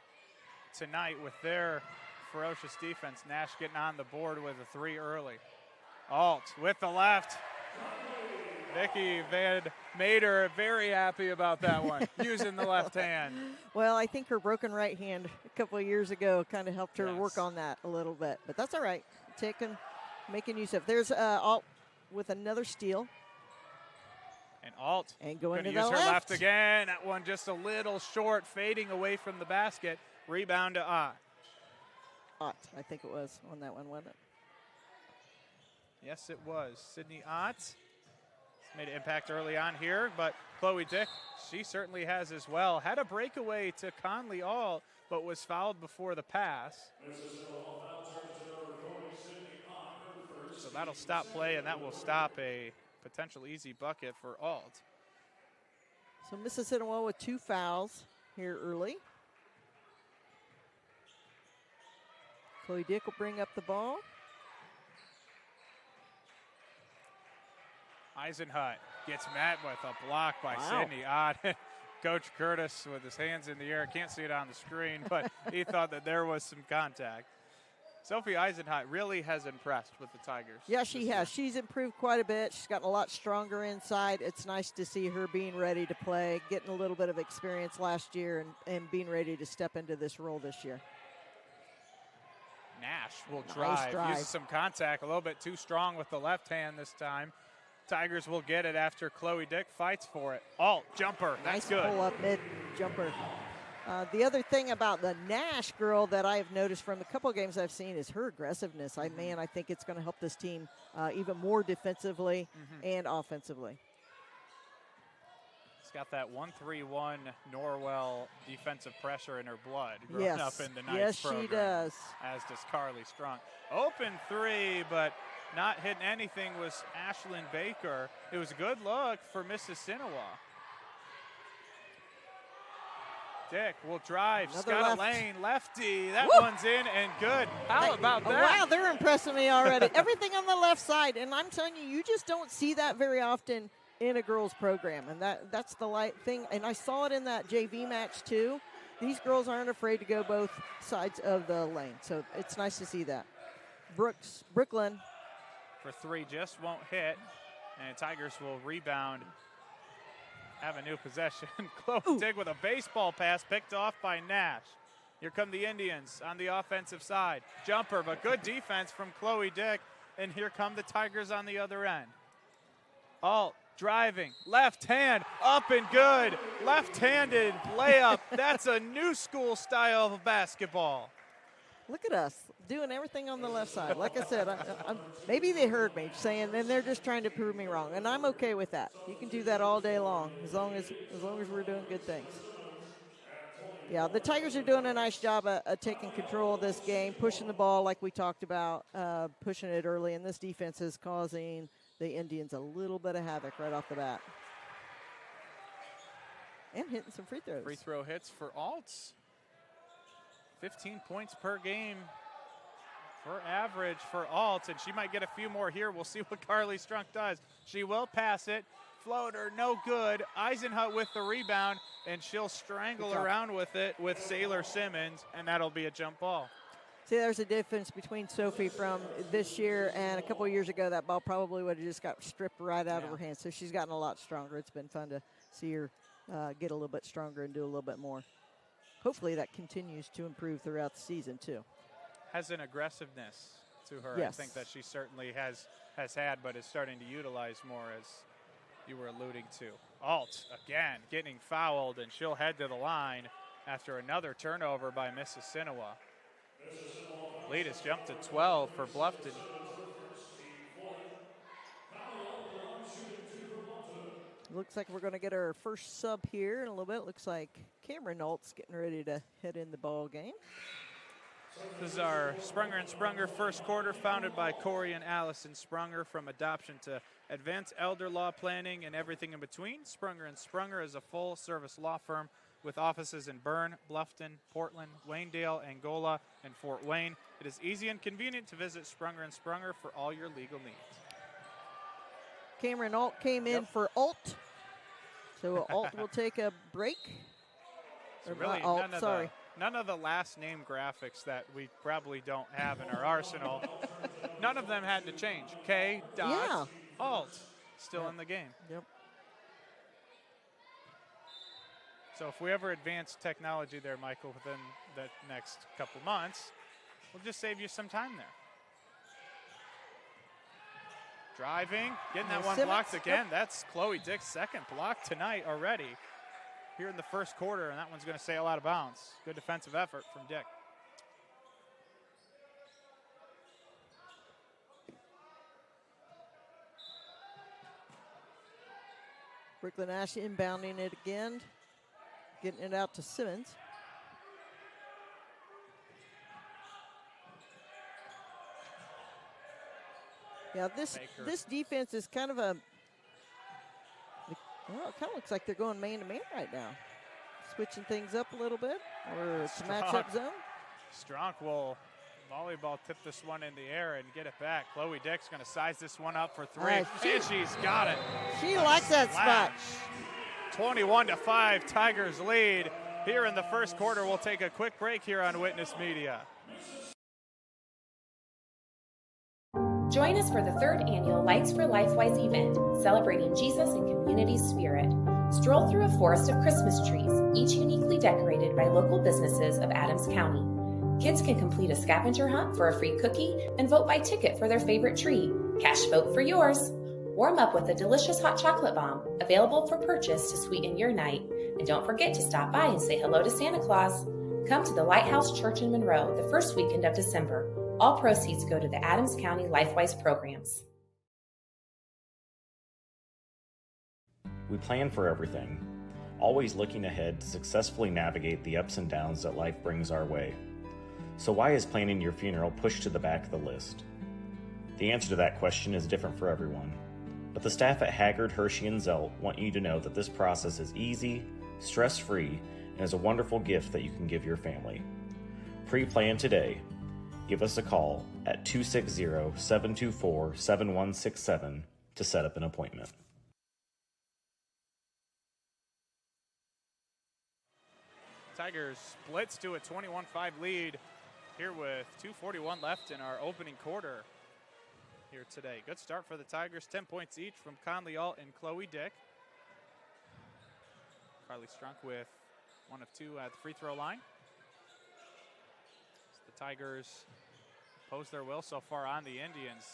S1: tonight with their ferocious defense. Nash getting on the board with a 3 early. Alt with the left. Vicky Van Mater very happy about that one, using the left hand.
S2: Well, I think her broken right hand a couple of years ago kind of helped her work on that a little bit. But that's all right. Making use of. There's Alt with another steal.
S1: And Alt
S2: and going to
S1: use
S2: the
S1: her
S2: left
S1: again. That one just a little short, fading away from the basket. Rebound to Ott.
S2: Ott, I think it was on that one, wasn't it?
S1: Yes, it was. Sydney Ott made an impact early on here, but Chloe Dick, she certainly has as well. Had a breakaway to Conley Alt, but was fouled before the pass. So that'll stop play, and that will stop a potential easy bucket for Alt.
S2: So Mississinewa with 2 fouls here early. Chloe Dick will bring up the ball.
S1: Eisenhut gets met with a block by Sydney Ott. Coach Curtis with his hands in the air. Can't see it on the screen, but he thought that there was some contact. Sophie Eisenhut really has impressed with the Tigers.
S2: Yeah, she has. She's improved quite a bit. She's gotten a lot stronger inside. It's nice to see her being ready to play, getting a little bit of experience last year and being ready to step into this role this year.
S1: Nash will drive. Uses some contact, a little bit too strong with the left hand this time. Tigers will get it after Chloe Dick fights for it. Alt, jumper, that's good.
S2: Nice pull up mid jumper. The other thing about the Nash girl that I've noticed from a couple of games I've seen is her aggressiveness. I think it's going to help this team even more defensively and offensively.
S1: She's got that 1-3-1 Norwell defensive pressure in her blood growing up in the Knights program.
S2: Yes, she does.
S1: As does Carly Strong. Open 3, but not hitting anything was Ashlyn Baker. It was a good look for Mississinewa. Dick will drive. She's got a lane. Lefty. That one's in and good. How about that?
S2: Wow, they're impressing me already. Everything on the left side. And I'm telling you, you just don't see that very often in a girls program. And that's the light thing. And I saw it in that JV match too. These girls aren't afraid to go both sides of the lane. So it's nice to see that. Brooklyn.
S1: For 3, just won't hit. And Tigers will rebound. Have a new possession. Chloe Dick with a baseball pass picked off by Nash. Here come the Indians on the offensive side. Jumper, but good defense from Chloe Dick. And here come the Tigers on the other end. Alt driving, left hand, up and good. Left-handed layup. That's a new school style of basketball.
S2: Look at us doing everything on the left side. Like I said, maybe they heard me saying, and they're just trying to prove me wrong, and I'm okay with that. You can do that all day long, as long as we're doing good things. Yeah, the Tigers are doing a nice job of taking control of this game, pushing the ball like we talked about, pushing it early, and this defense is causing the Indians a little bit of havoc right off the bat. And hitting some free throws.
S1: Free throw hits for Alts. 15 points per game for average for Alt, and she might get a few more here. We'll see what Carly Strunk does. She will pass it. Floater, no good. Eisenhut with the rebound, and she'll strangle around with it with Sailor Simmons, and that'll be a jump ball.
S2: See, there's a difference between Sophie from this year and a couple of years ago. That ball probably would have just got stripped right out of her hands. So she's gotten a lot stronger. It's been fun to see her get a little bit stronger and do a little bit more. Hopefully that continues to improve throughout the season too.
S1: Has an aggressiveness to her.
S2: Yes.
S1: I think that she certainly has had, but is starting to utilize more, as you were alluding to. Alt again getting fouled, and she'll head to the line after another turnover by Mississinewa. Lead has jumped to 12 for Bluffton.
S2: Looks like we're going to get our first sub here in a little bit. Looks like Cameron Alt's getting ready to head in the ball game.
S1: This is our Sprunger & Sprunger first quarter, founded by Corey and Allison Sprunger, from adoption to advanced elder law planning, and everything in between. Sprunger & Sprunger is a full-service law firm with offices in Berne, Bluffton, Portland, Waynedale, Angola, and Fort Wayne. It is easy and convenient to visit Sprunger & Sprunger for all your legal needs.
S2: Cameron Alt came in for Alt. So Alt will take a break.
S1: So
S2: Or
S1: really,
S2: not Alt,
S1: none of the last name graphics that we probably don't have in our arsenal, none of them had to change. K. Dot Alt still in the game.
S2: Yep.
S1: So if we ever advance technology there, Michael, within the next couple months, we'll just save you some time there. Driving, getting that one blocked again. That's Chloe Dick's second block tonight already here in the first quarter, and that one's going to sail out of bounds. Good defensive effort from Dick.
S2: Brooklyn Ash inbounding it again, getting it out to Simmons. Yeah, this defense is kind of well, it kind of looks like they're going man-to-man right now. Switching things up a little bit, or it's a matchup zone.
S1: Strunk will volleyball tip this one in the air and get it back. Chloe Dick's going to size this one up for three, and she's got it.
S2: She likes that spot.
S1: 21-5, Tigers lead here in the first quarter. We'll take a quick break here on Witness Media.
S3: Join us for the 3rd annual Lights for Lifewise event, celebrating Jesus and community spirit. Stroll through a forest of Christmas trees, each uniquely decorated by local businesses of Adams County. Kids can complete a scavenger hunt for a free cookie and vote by ticket for their favorite tree. Cash vote for yours. Warm up with a delicious hot chocolate bomb, available for purchase to sweeten your night. And don't forget to stop by and say hello to Santa Claus. Come to the Lighthouse Church in Monroe the first weekend of December. All proceeds go to the Adams County LifeWise programs.
S4: We plan for everything, always looking ahead to successfully navigate the ups and downs that life brings our way. So why is planning your funeral pushed to the back of the list? The answer to that question is different for everyone, but the staff at Haggard, Hershey, and Zelt want you to know that this process is easy, stress-free, and is a wonderful gift that you can give your family. Pre-plan today. Give us a call at 260-724-7167 to set up an appointment.
S1: Tigers splits to a 21-5 lead here with 2:41 left in our opening quarter here today. Good start for the Tigers, 10 points each from Conley Alt and Chloe Dick. Carly Strunk with 1 of 2 at the free throw line. The Tigers pose their will so far on the Indians.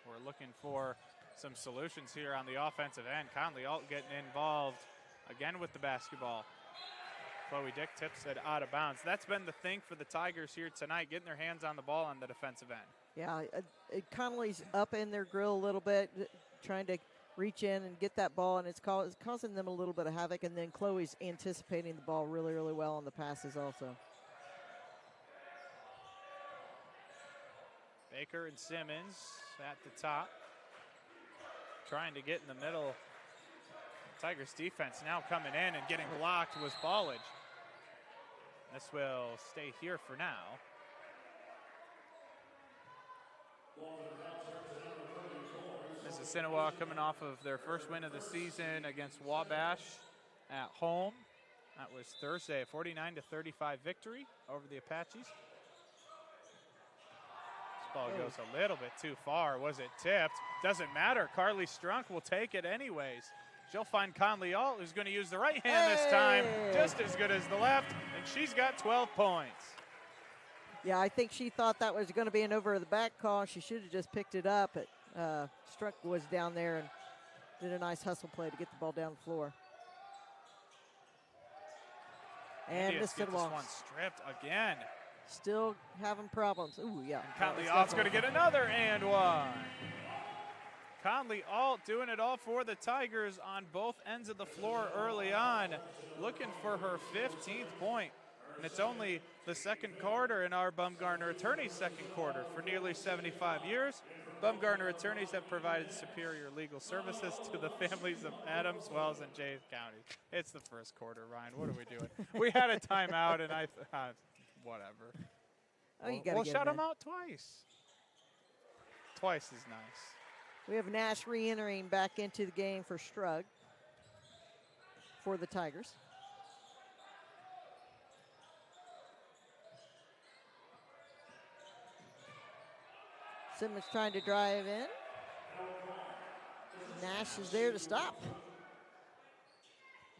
S1: We're looking for some solutions here on the offensive end. Conley Alt getting involved again with the basketball. Chloe Dick tips it out of bounds. That's been the thing for the Tigers here tonight, getting their hands on the ball on the defensive end.
S2: Yeah, Conley's up in their grill a little bit, trying to reach in and get that ball, and it's causing them a little bit of havoc, and then Chloe's anticipating the ball really, really well on the passes also.
S1: Baker and Simmons at the top, trying to get in the middle. Tigers defense now coming in and getting blocked was Ballage. This will stay here for now. Mississinewa coming off of their first win of the season against Wabash at home. That was Thursday, a 49-35 victory over the Apaches. This ball goes a little bit too far. Was it tipped? Doesn't matter. Carly Strunk will take it anyways. She'll find Conley Alt, who's going to use the right hand this time, just as good as the left, and she's got 12 points.
S2: Yeah, I think she thought that was going to be an over-the-back call. She should have just picked it up, but Strunk was down there and did a nice hustle play to get the ball down the floor. And missed it along.
S1: This one stripped again.
S2: Still having problems. Ooh, yeah.
S1: And Conley Alt's going to get another and one. Conley Alt doing it all for the Tigers on both ends of the floor early on, looking for her 15th point. And it's only the second quarter in our Bumgarner Attorney second quarter for nearly 75 years. Bumgarner attorneys have provided superior legal services to the families of Adams, Wells, and Jay County. It's the first quarter, Ryan. What are we doing? We had a timeout, and whatever.
S2: Oh, you gotta
S1: we'll
S2: get
S1: shut
S2: him
S1: them out twice. Twice is nice.
S2: We have Nash re-entering back into the game for Strug for the Tigers. Simmons trying to drive in. Nash is there to stop.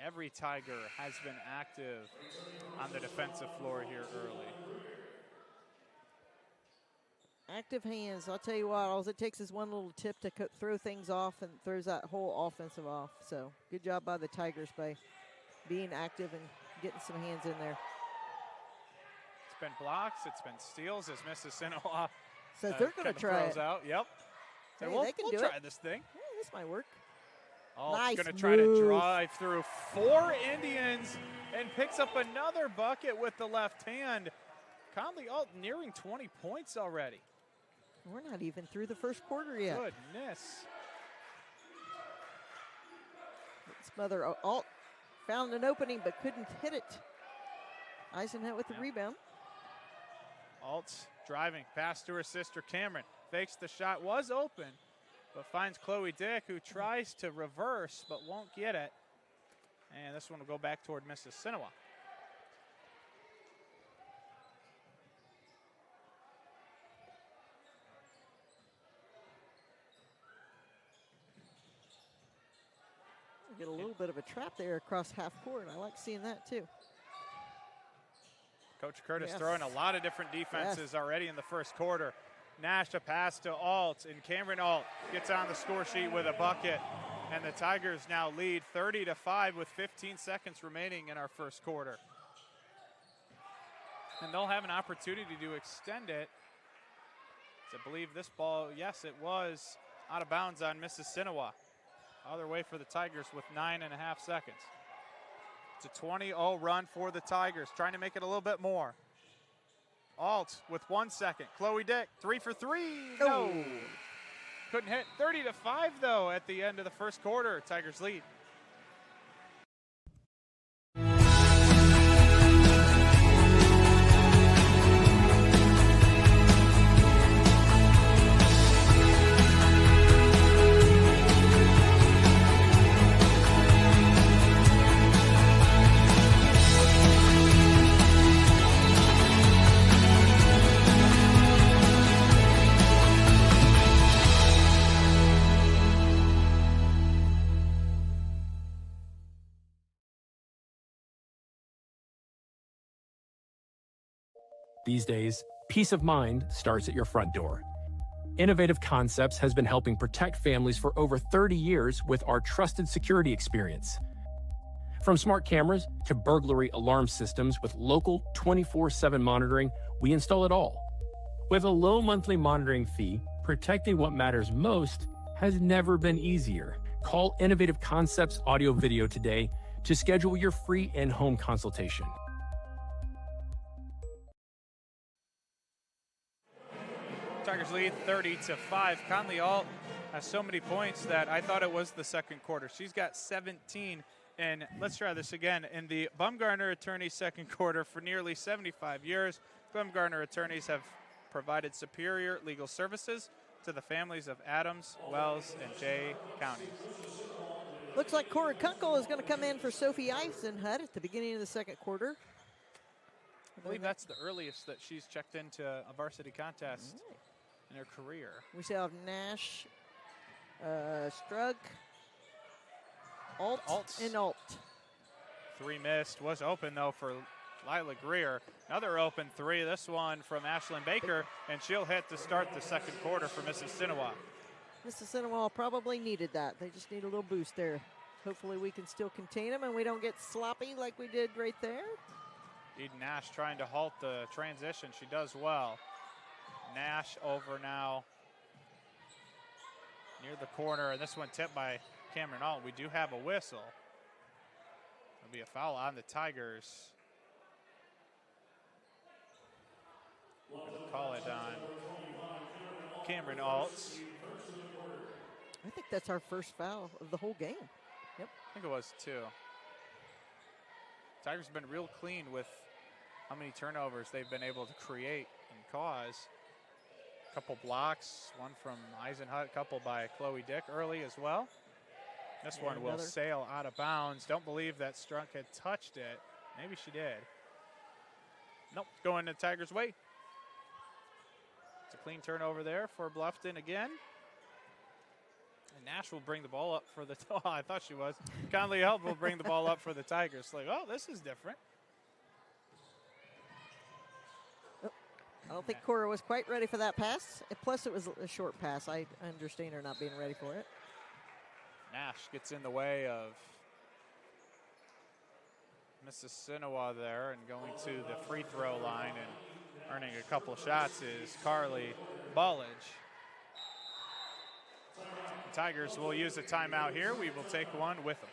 S1: Every Tiger has been active on the defensive floor here early.
S2: Active hands. I'll tell you what, all it takes is one little tip to throw things off and throws that whole offensive off. So good job by the Tigers by being active and getting some hands in there.
S1: It's been blocks, it's been steals as Mississinewa
S2: so they're going to try it.
S1: Out. Yep.
S2: Hey,
S1: we'll
S2: do
S1: try
S2: it.
S1: this thing.
S2: Yeah, this might work.
S1: Alt's going to
S2: Nice
S1: try to
S2: move.
S1: drive through 4 Indians and picks up another bucket with the left hand. Conley Alt nearing 20 points already.
S2: We're not even through the first quarter yet.
S1: Goodness.
S2: Smother Alt found an opening but couldn't hit it. Eisenhunt with the rebound.
S1: Alt's driving, pass to her sister Cameron. Fakes the shot, was open, but finds Chloe Dick, who tries to reverse but won't get it. And this one will go back toward Mississinewa.
S2: Get a little bit of a trap there across half court. I like seeing that too.
S1: Coach Curtis throwing a lot of different defenses already in the first quarter. Nash a pass to Alt, and Cameron Alt gets on the score sheet with a bucket. And the Tigers now lead 30-5 with 15 seconds remaining in our first quarter. And they'll have an opportunity to extend it. I believe this ball, yes, it was out of bounds on Mississinewa. Other way for the Tigers with 9.5 seconds. It's a 20-0 run for the Tigers, trying to make it a little bit more. Alt with 1 second. Chloe Dick, 3 for 3. No. Couldn't hit. 30-5 though at the end of the first quarter. Tigers lead.
S9: These days, peace of mind starts at your front door. Innovative Concepts has been helping protect families for over 30 years with our trusted security experience. From smart cameras to burglary alarm systems with local 24/7 monitoring, we install it all. With a low monthly monitoring fee, protecting what matters most has never been easier. Call Innovative Concepts Audio Video today to schedule your free in-home consultation.
S1: Tigers lead 30-5. Conley Alt has so many points that I thought it was the second quarter. She's got 17, and let's try this again. In the Bumgarner Attorneys second quarter for nearly 75 years, Bumgarner Attorneys have provided superior legal services to the families of Adams, Wells, and Jay counties.
S2: Looks like Cora Kunkel is going to come in for Sophie Eisenhunt at the beginning of the second quarter.
S1: I believe that's the earliest that she's checked into a varsity contest in her career.
S2: We still have Nash, Strug, Alt, and Alt.
S1: 3 missed, was open though for Lila Greer. Another open 3, this one from Ashlyn Baker, and she'll hit to start the second quarter for Mississinewa.
S2: Mississinewa probably needed that. They just need a little boost there. Hopefully we can still contain them and we don't get sloppy like we did right there.
S1: Eden Nash trying to halt the transition. She does well. Nash over now near the corner, and this one tipped by Cameron Alt. We do have a whistle. There'll be a foul on the Tigers. We'll call it on Cameron Alt.
S2: I think that's our first foul of the whole game. Yep.
S1: I think it was too. Tigers have been real clean with how many turnovers they've been able to create and cause. A couple blocks, one from Eisenhut, a couple by Chloe Dick early as well. This one will sail out of bounds. Don't believe that Strunk had touched it. Maybe she did. Nope, going the Tigers' way. It's a clean turnover there for Bluffton again. And Nash will bring the ball up for the, oh, I thought she was. Conley Help will bring the ball up for the Tigers. Like, oh, this is different.
S2: I don't think Cora was quite ready for that pass. Plus, it was a short pass. I understand her not being ready for it.
S1: Nash gets in the way of Mississinewa there and going to the free throw line and earning a couple shots is Carly Ballage. Tigers will use a timeout here. We will take one with them.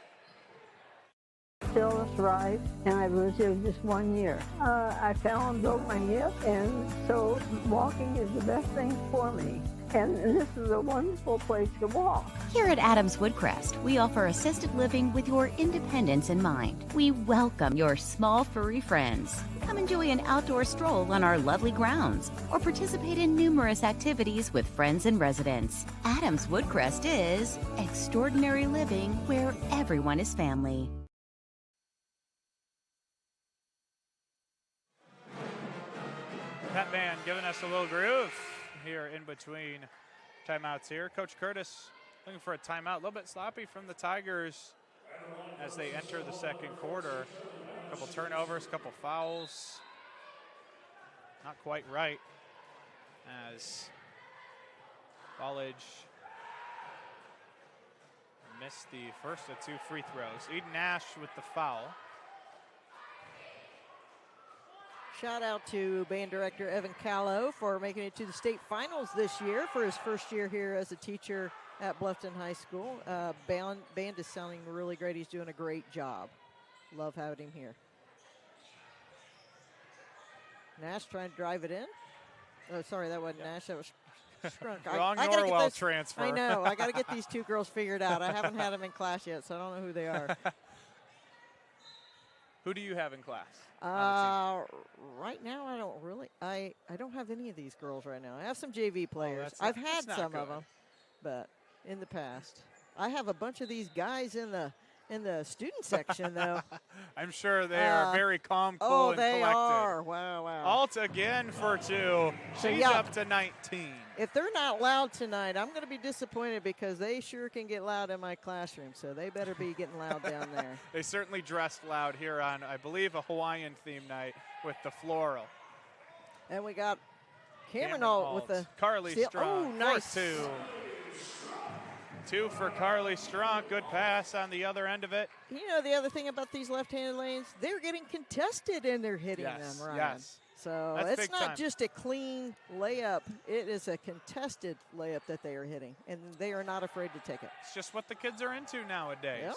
S15: Still thrive, and I've lived here just 1 year. I fell and broke my hip, and so walking is the best thing for me. And this is a wonderful place to walk.
S16: Here at Adams Woodcrest, we offer assisted living with your independence in mind. We welcome your small furry friends. Come enjoy an outdoor stroll on our lovely grounds or participate in numerous activities with friends and residents. Adams Woodcrest is extraordinary living where everyone is family.
S1: Pat Band giving us a little groove here in between timeouts here. Coach Curtis looking for a timeout. A little bit sloppy from the Tigers as they enter the second quarter. A couple turnovers, a couple fouls. Not quite right as Ballage missed the first of two free throws. Eden Nash with the foul.
S2: Shout out to band director Evan Callow for making it to the state finals this year for his first year here as a teacher at Bluffton High School. Band is sounding really great. He's doing a great job. Love having him here. Nash trying to drive it in. Oh, sorry, that wasn't Nash. That was Strunk.
S1: Wrong Norwell transfer.
S2: I know. I got to get these two girls figured out. I haven't had them in class yet, so I don't know who they are.
S1: Who do you have in class?
S2: Right now, I don't really. I don't have any of these girls right now. I have some JV players. I've had some of them, but in the past, I have a bunch of these guys in the student section though.
S1: I'm sure they are very calm, cool, and collected.
S2: Oh, they are. Wow, wow.
S1: Alt again for two. She's up to 19.
S2: If they're not loud tonight, I'm going to be disappointed because they sure can get loud in my classroom, so they better be getting loud down there.
S1: They certainly dressed loud here on, I believe, a Hawaiian theme night with the floral.
S2: And we got Cameron Alt with the
S1: Carly Strong.
S2: Oh, nice.
S1: For two for Carly Strong. Good pass on the other end of it.
S2: You know the other thing about these left-handed lanes, they're getting contested and they're hitting them, Ryan.
S1: Yes.
S2: So
S1: that's
S2: it's not just a clean layup. It is a contested layup that they are hitting, and they are not afraid to take it.
S1: It's just what the kids are into nowadays.
S2: Yep.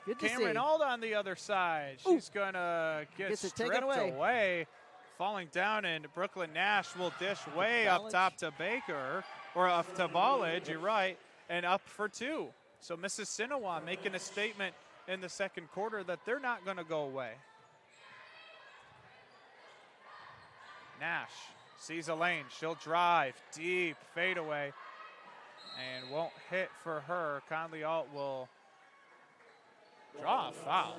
S2: Good to
S1: Cameron
S2: see.
S1: Ald on the other side. She's going to get stripped away. Falling down, and Brooklyn Nash will dish way up top to Baker, or up to Ballage, you're right, and up for two. So Mississinewa making a statement in the second quarter that they're not going to go away. Nash sees a lane. She'll drive deep, fade away, and won't hit for her. Conley Alt will draw a foul.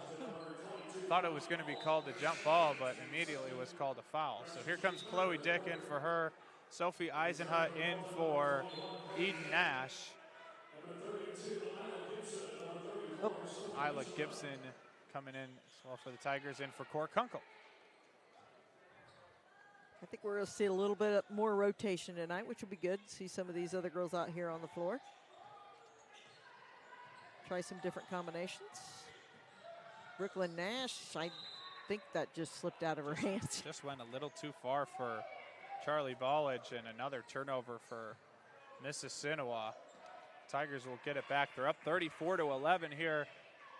S1: Thought it was going to be called a jump ball, but immediately was called a foul. So here comes Chloe Dick in for her. Sophie Eisenhut in for Eden Nash. Oh, Isla Gibson coming in as well for the Tigers, in for Cor Kunkel.
S2: I think we're going to see a little bit more rotation tonight, which will be good. See some of these other girls out here on the floor. Try some different combinations. Brooklyn Nash, I think that just slipped out of her hands.
S1: Just went a little too far for Charlie Ballage, and another turnover for Mississinewa. Tigers will get it back. They're up 34-11 here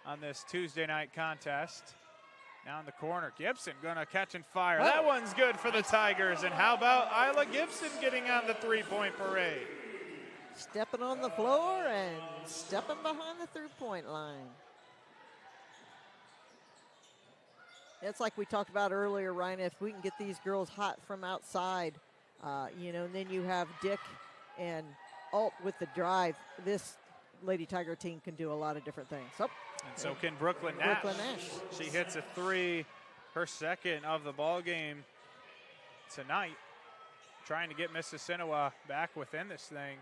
S1: on this Tuesday night contest. Down the corner, Gibson gonna catch and fire. That one's good for the Tigers. And how about Isla Gibson getting on the three-point parade?
S2: Stepping on the floor and stepping behind the three-point line. It's like we talked about earlier, Ryan, if we can get these girls hot from outside, you know, and then you have Dick and Alt with the drive, this Lady Tiger team can do a lot of different things.
S1: And so can Brooklyn Nash.
S2: Brooklyn Nash.
S1: She hits a three, her second of the ball game tonight, trying to get Mississinewa back within this thing.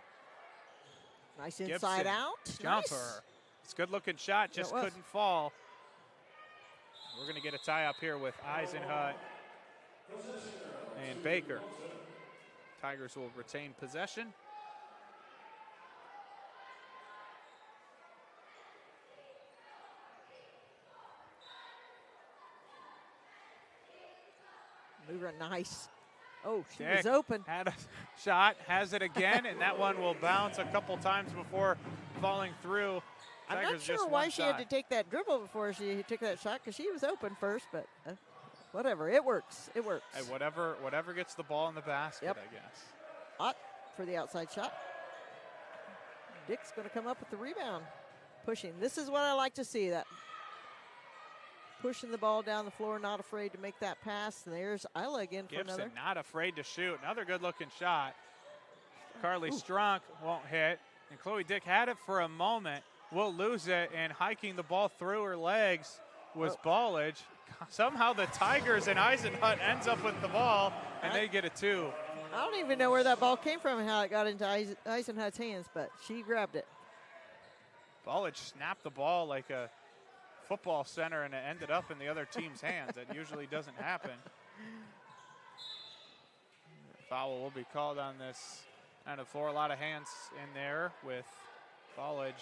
S2: Nice
S1: Gibson,
S2: inside out.
S1: Jumper.
S2: Nice.
S1: It's a good-looking shot, just couldn't fall. We're going to get a tie-up here with Eisenhut and Baker. Tigers will retain possession.
S2: Mover, nice. Oh, she
S1: Dick
S2: was open.
S1: Had a shot, has it again, and that one will bounce a couple times before falling through.
S2: I'm
S1: Tigers
S2: not sure
S1: just
S2: why
S1: one
S2: she had
S1: shot.
S2: to take that dribble before she took that shot, because she was open first, but whatever. It works. It works.
S1: Hey, whatever gets the ball in the basket,
S2: Yep.
S1: I guess.
S2: Ott for the outside shot. Dick's going to come up with the rebound. Pushing. This is what I like to see, that pushing the ball down the floor, not afraid to make that pass. And there's Isla again for
S1: Gibson
S2: another.
S1: not afraid to shoot. Another good-looking shot. Carly Strunk won't hit. And Chloe Dick had it for a moment. Will lose it, and hiking the ball through her legs was Ballage. Somehow the Tigers and Eisenhut ends up with the ball, and they get a two.
S2: I don't even know where that ball came from and how it got into Eisenhut's hands, but she grabbed it.
S1: Ballage snapped the ball like a football center, and it ended up in the other team's hands. That usually doesn't happen. Foul will be called on this end of the floor. A lot of hands in there with Ballage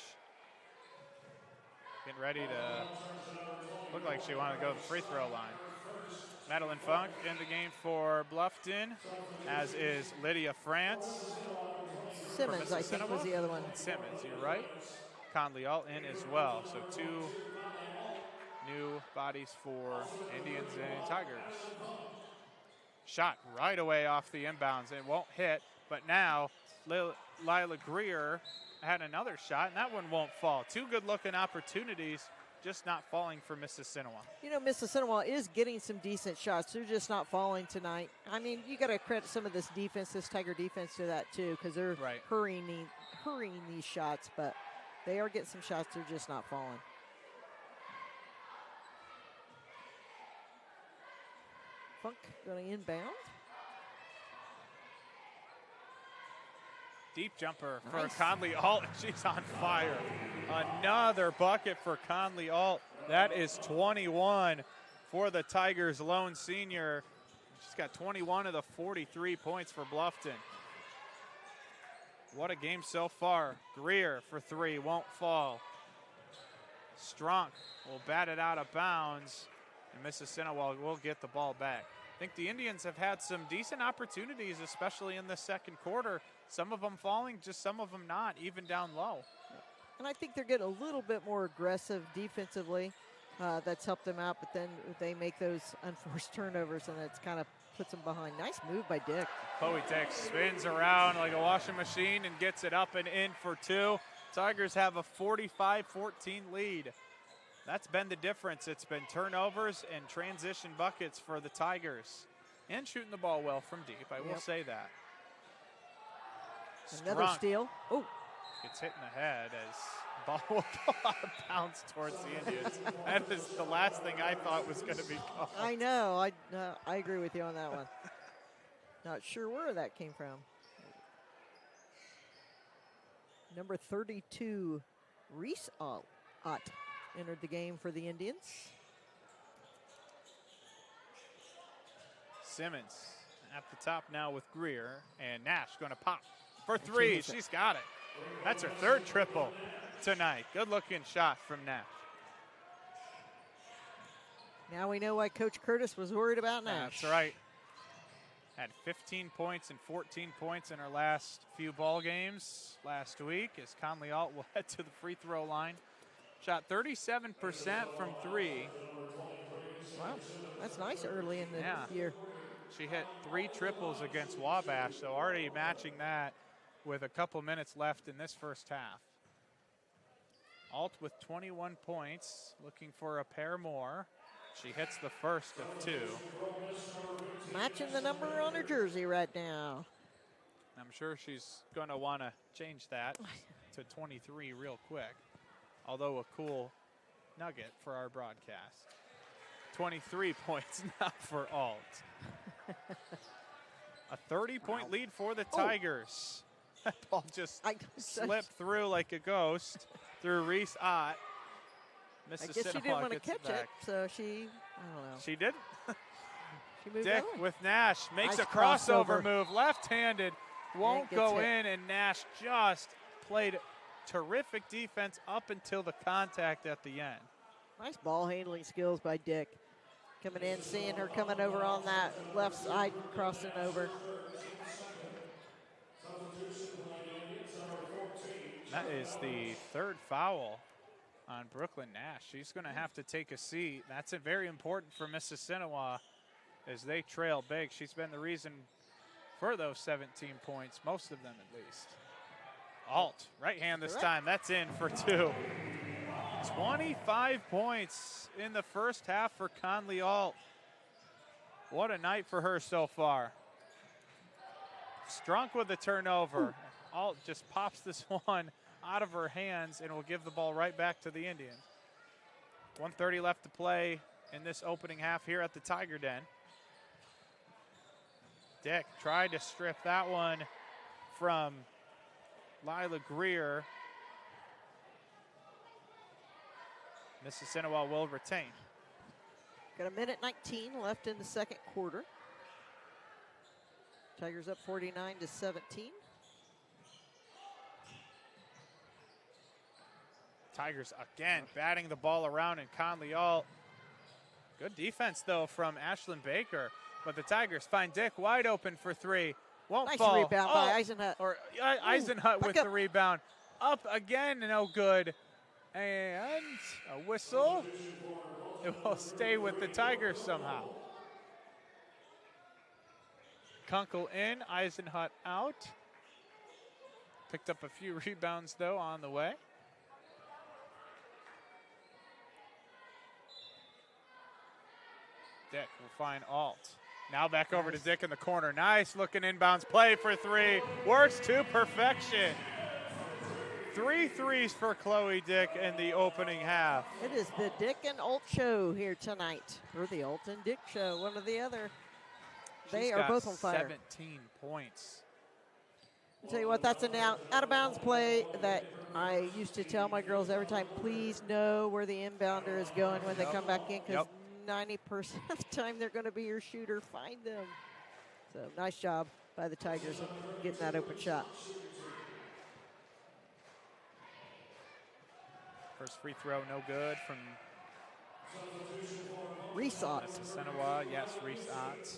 S1: getting ready to look like she wanted to go to the free throw line. Madeline Funk in the game for Bluffton, as is Lydia France.
S2: Simmons, I think, was the other one.
S1: Simmons, you're right. Conley Alt in as well. So two new bodies for Indians and Tigers. Shot right away off the inbounds. It won't hit, but now Lila Greer had another shot, and that one won't fall. Two good-looking opportunities, just not falling for Mississinewa.
S2: You know, Mississinewa is getting some decent shots. They're just not falling tonight. I mean, you got to credit some of this defense, this Tiger defense, to that too, because they're hurrying these shots, but they are getting some shots. They're just not falling. Funk going inbound.
S1: Deep jumper for Conley Alt. She's on fire. Another bucket for Conley Alt. That is 21 for the Tigers' lone senior. She's got 21 of the 43 points for Bluffton. What a game so far. Greer for three, won't fall. Strunk will bat it out of bounds, and Mississinewa will get the ball back. I think the Indians have had some decent opportunities, especially in the second quarter. Some of them falling, just some of them not, even down low.
S2: And I think they're getting a little bit more aggressive defensively. That's helped them out, but then they make those unforced turnovers, and it's kind of puts them behind. Nice move by Dick.
S1: Chloe Dick spins around like a washing machine and gets it up and in for two. Tigers have a 45-14 lead. That's been the difference. It's been turnovers and transition buckets for the Tigers. And shooting the ball well from deep, I will say that.
S2: Another steal. Oh.
S1: Gets hit in the head as ball will go out of bounds towards the Indians. That is the last thing I thought was going to be called.
S2: I know. I agree with you on that one. Not sure where that came from. Number 32, Reese Ott entered the game for the Indians.
S1: Simmons at the top now with Greer, and Nash going to pop for three. She's got it. That's her third triple tonight. Good looking shot from Nash.
S2: Now we know why Coach Curtis was worried about Nash.
S1: That's right. Had 15 points and 14 points in her last few ball games last week, as Conley Alt will head to the free throw line. Shot 37% from three.
S2: Wow, that's nice early in the year.
S1: She hit 3 triples against Wabash, so already matching that with a couple minutes left in this first half. Alt with 21 points, looking for a pair more. She hits the first of 2.
S2: Matching the number on her jersey right now.
S1: I'm sure she's going to want to change that to 23 real quick, although a cool nugget for our broadcast. 23 points now for Alt. A 30-point lead for the Tigers. That ball just slipped through like a ghost through Reese Ott.
S2: I guess she didn't want to catch it, so she, I don't know.
S1: She did?
S2: She moved
S1: Dick
S2: on.
S1: with Nash makes
S2: Nice
S1: a crossover
S2: crossover.
S1: move, left-handed, won't
S2: gets
S1: go
S2: hit.
S1: in, and Nash just played terrific defense up until the contact at the end.
S2: Nice ball handling skills by Dick. Coming in, seeing her coming over on that left side and crossing over.
S1: That is the 3rd foul on Brooklyn Nash. She's going to have to take a seat. That's very important for Mississinewa as they trail big. She's been the reason for those 17 points, most of them at least. Alt, right hand this time. That's in for 2. 25 points in the first half for Conley Alt. What a night for her so far. Strunk with the turnover. Alt just pops this one out of her hands and will give the ball right back to the Indians. 1:30 left to play in this opening half here at the Tiger Den. Dick tried to strip that one from Lila Greer. Mississinewa will retain.
S2: Got a minute 19 left in the second quarter. Tigers up 49-17.
S1: Tigers again batting the ball around, and Conley Alt. Good defense though from Ashlyn Baker, but the Tigers find Dick wide open for 3. Won't
S2: Nice
S1: fall.
S2: rebound by Eisenhut.
S1: Or Eisenhut with the rebound. Up again, no good. And a whistle. It will stay with the Tigers somehow. Kunkel in, Eisenhut out. Picked up a few rebounds though on the way. Dick will find Alt. Now back over to Dick in the corner. Nice looking inbounds play for 3. Works to perfection. 3 threes for Chloe Dick in the opening half.
S2: It is the Dick and Alt show here tonight, or the Alt and Dick show, one or the other. They
S1: She's
S2: are
S1: got
S2: both on fire.
S1: 17 points.
S2: I'll tell you what, that's an out-of-bounds play that I used to tell my girls every time, please know where the inbounder is going when they come back in, because 90% of the time they're going to be your shooter. Find them. So nice job by the Tigers of getting that open shot.
S1: First free throw, no good from
S2: Reese Ott.
S1: Mississinewa. Yes, Reese Ott.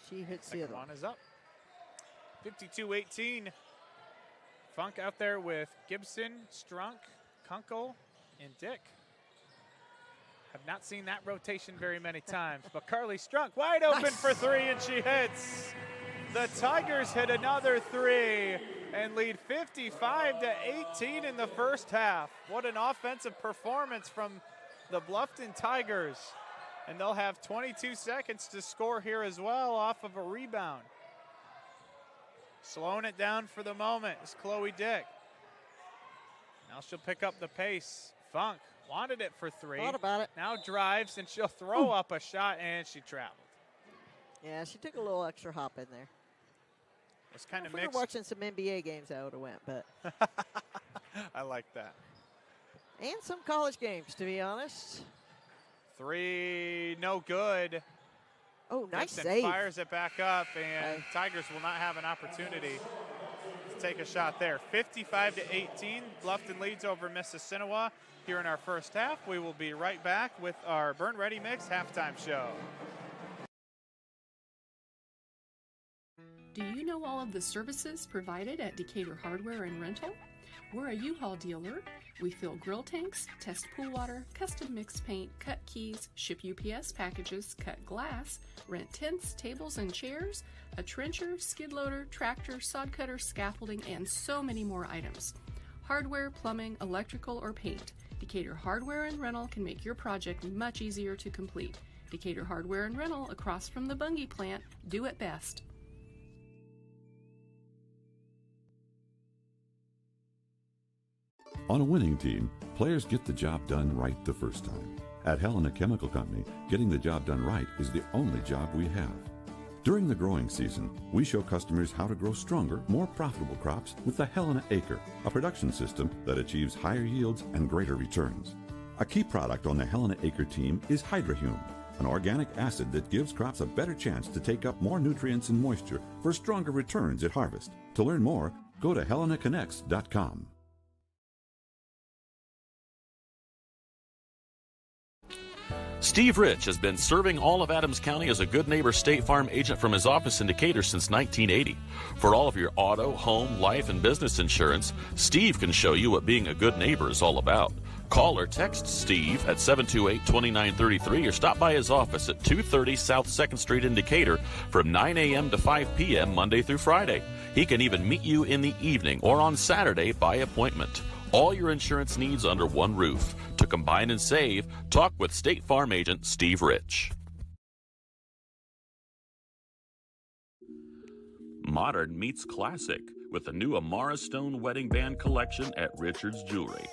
S2: She hits the
S1: Second
S2: other
S1: one is up. 52-18. Funk out there with Gibson, Strunk, Kunkel, and Dick. Have not seen that rotation very many times, but Carly Strunk wide open for 3, and she hits. The Tigers hit another 3 and lead 55-18 in the first half. What an offensive performance from the Bluffton Tigers. And they'll have 22 seconds to score here as well off of a rebound. Slowing it down for the moment is Chloe Dick. Now she'll pick up the pace. Funk wanted it for 3.
S2: Thought about it.
S1: Now drives, and she'll throw up a shot, and she traveled.
S2: Yeah, she took a little extra hop in there.
S1: It's kind of
S2: If we
S1: mixed.
S2: were watching some NBA games, I would have went, but.
S1: I like that.
S2: And some college games, to be honest.
S1: 3, no good.
S2: Oh, nice
S1: Gibson
S2: save.
S1: fires it back up, and Tigers will not have an opportunity to take a shot there. 55-18, Bluffton leads over Mississinewa here in our first half. We will be right back with our Burn Ready Mix halftime show.
S13: Do you know all of the services provided at Decatur Hardware and Rental? We're a U-Haul dealer. We fill grill tanks, test pool water, custom mix paint, cut keys, ship UPS packages, cut glass, rent tents, tables and chairs, a trencher, skid loader, tractor, sod cutter, scaffolding, and so many more items. Hardware, plumbing, electrical, or paint. Decatur Hardware and Rental can make your project much easier to complete. Decatur Hardware and Rental, across from the Bungie plant, do it best.
S17: On a winning team, players get the job done right the first time. At Helena Chemical Company, getting the job done right is the only job we have. During the growing season, we show customers how to grow stronger, more profitable crops with the Helena Acre, a production system that achieves higher yields and greater returns. A key product on the Helena Acre team is Hydrahume, an organic acid that gives crops a better chance to take up more nutrients and moisture for stronger returns at harvest. To learn more, go to helenaconnects.com.
S11: Steve Rich has been serving all of Adams County as a Good Neighbor State Farm agent from his office in Decatur since 1980. For all of your auto, home, life, and business insurance, Steve can show you what being a good neighbor is all about. Call or text Steve at 728-2933 or stop by his office at 230 South 2nd Street in Decatur from 9 a.m. to 5 p.m. Monday through Friday. He can even meet you in the evening or on Saturday by appointment. All your insurance needs under one roof. To combine and save, talk with State Farm agent Steve Rich. Modern meets classic with the new Amara Stone Wedding Band collection at Richard's Jewelry.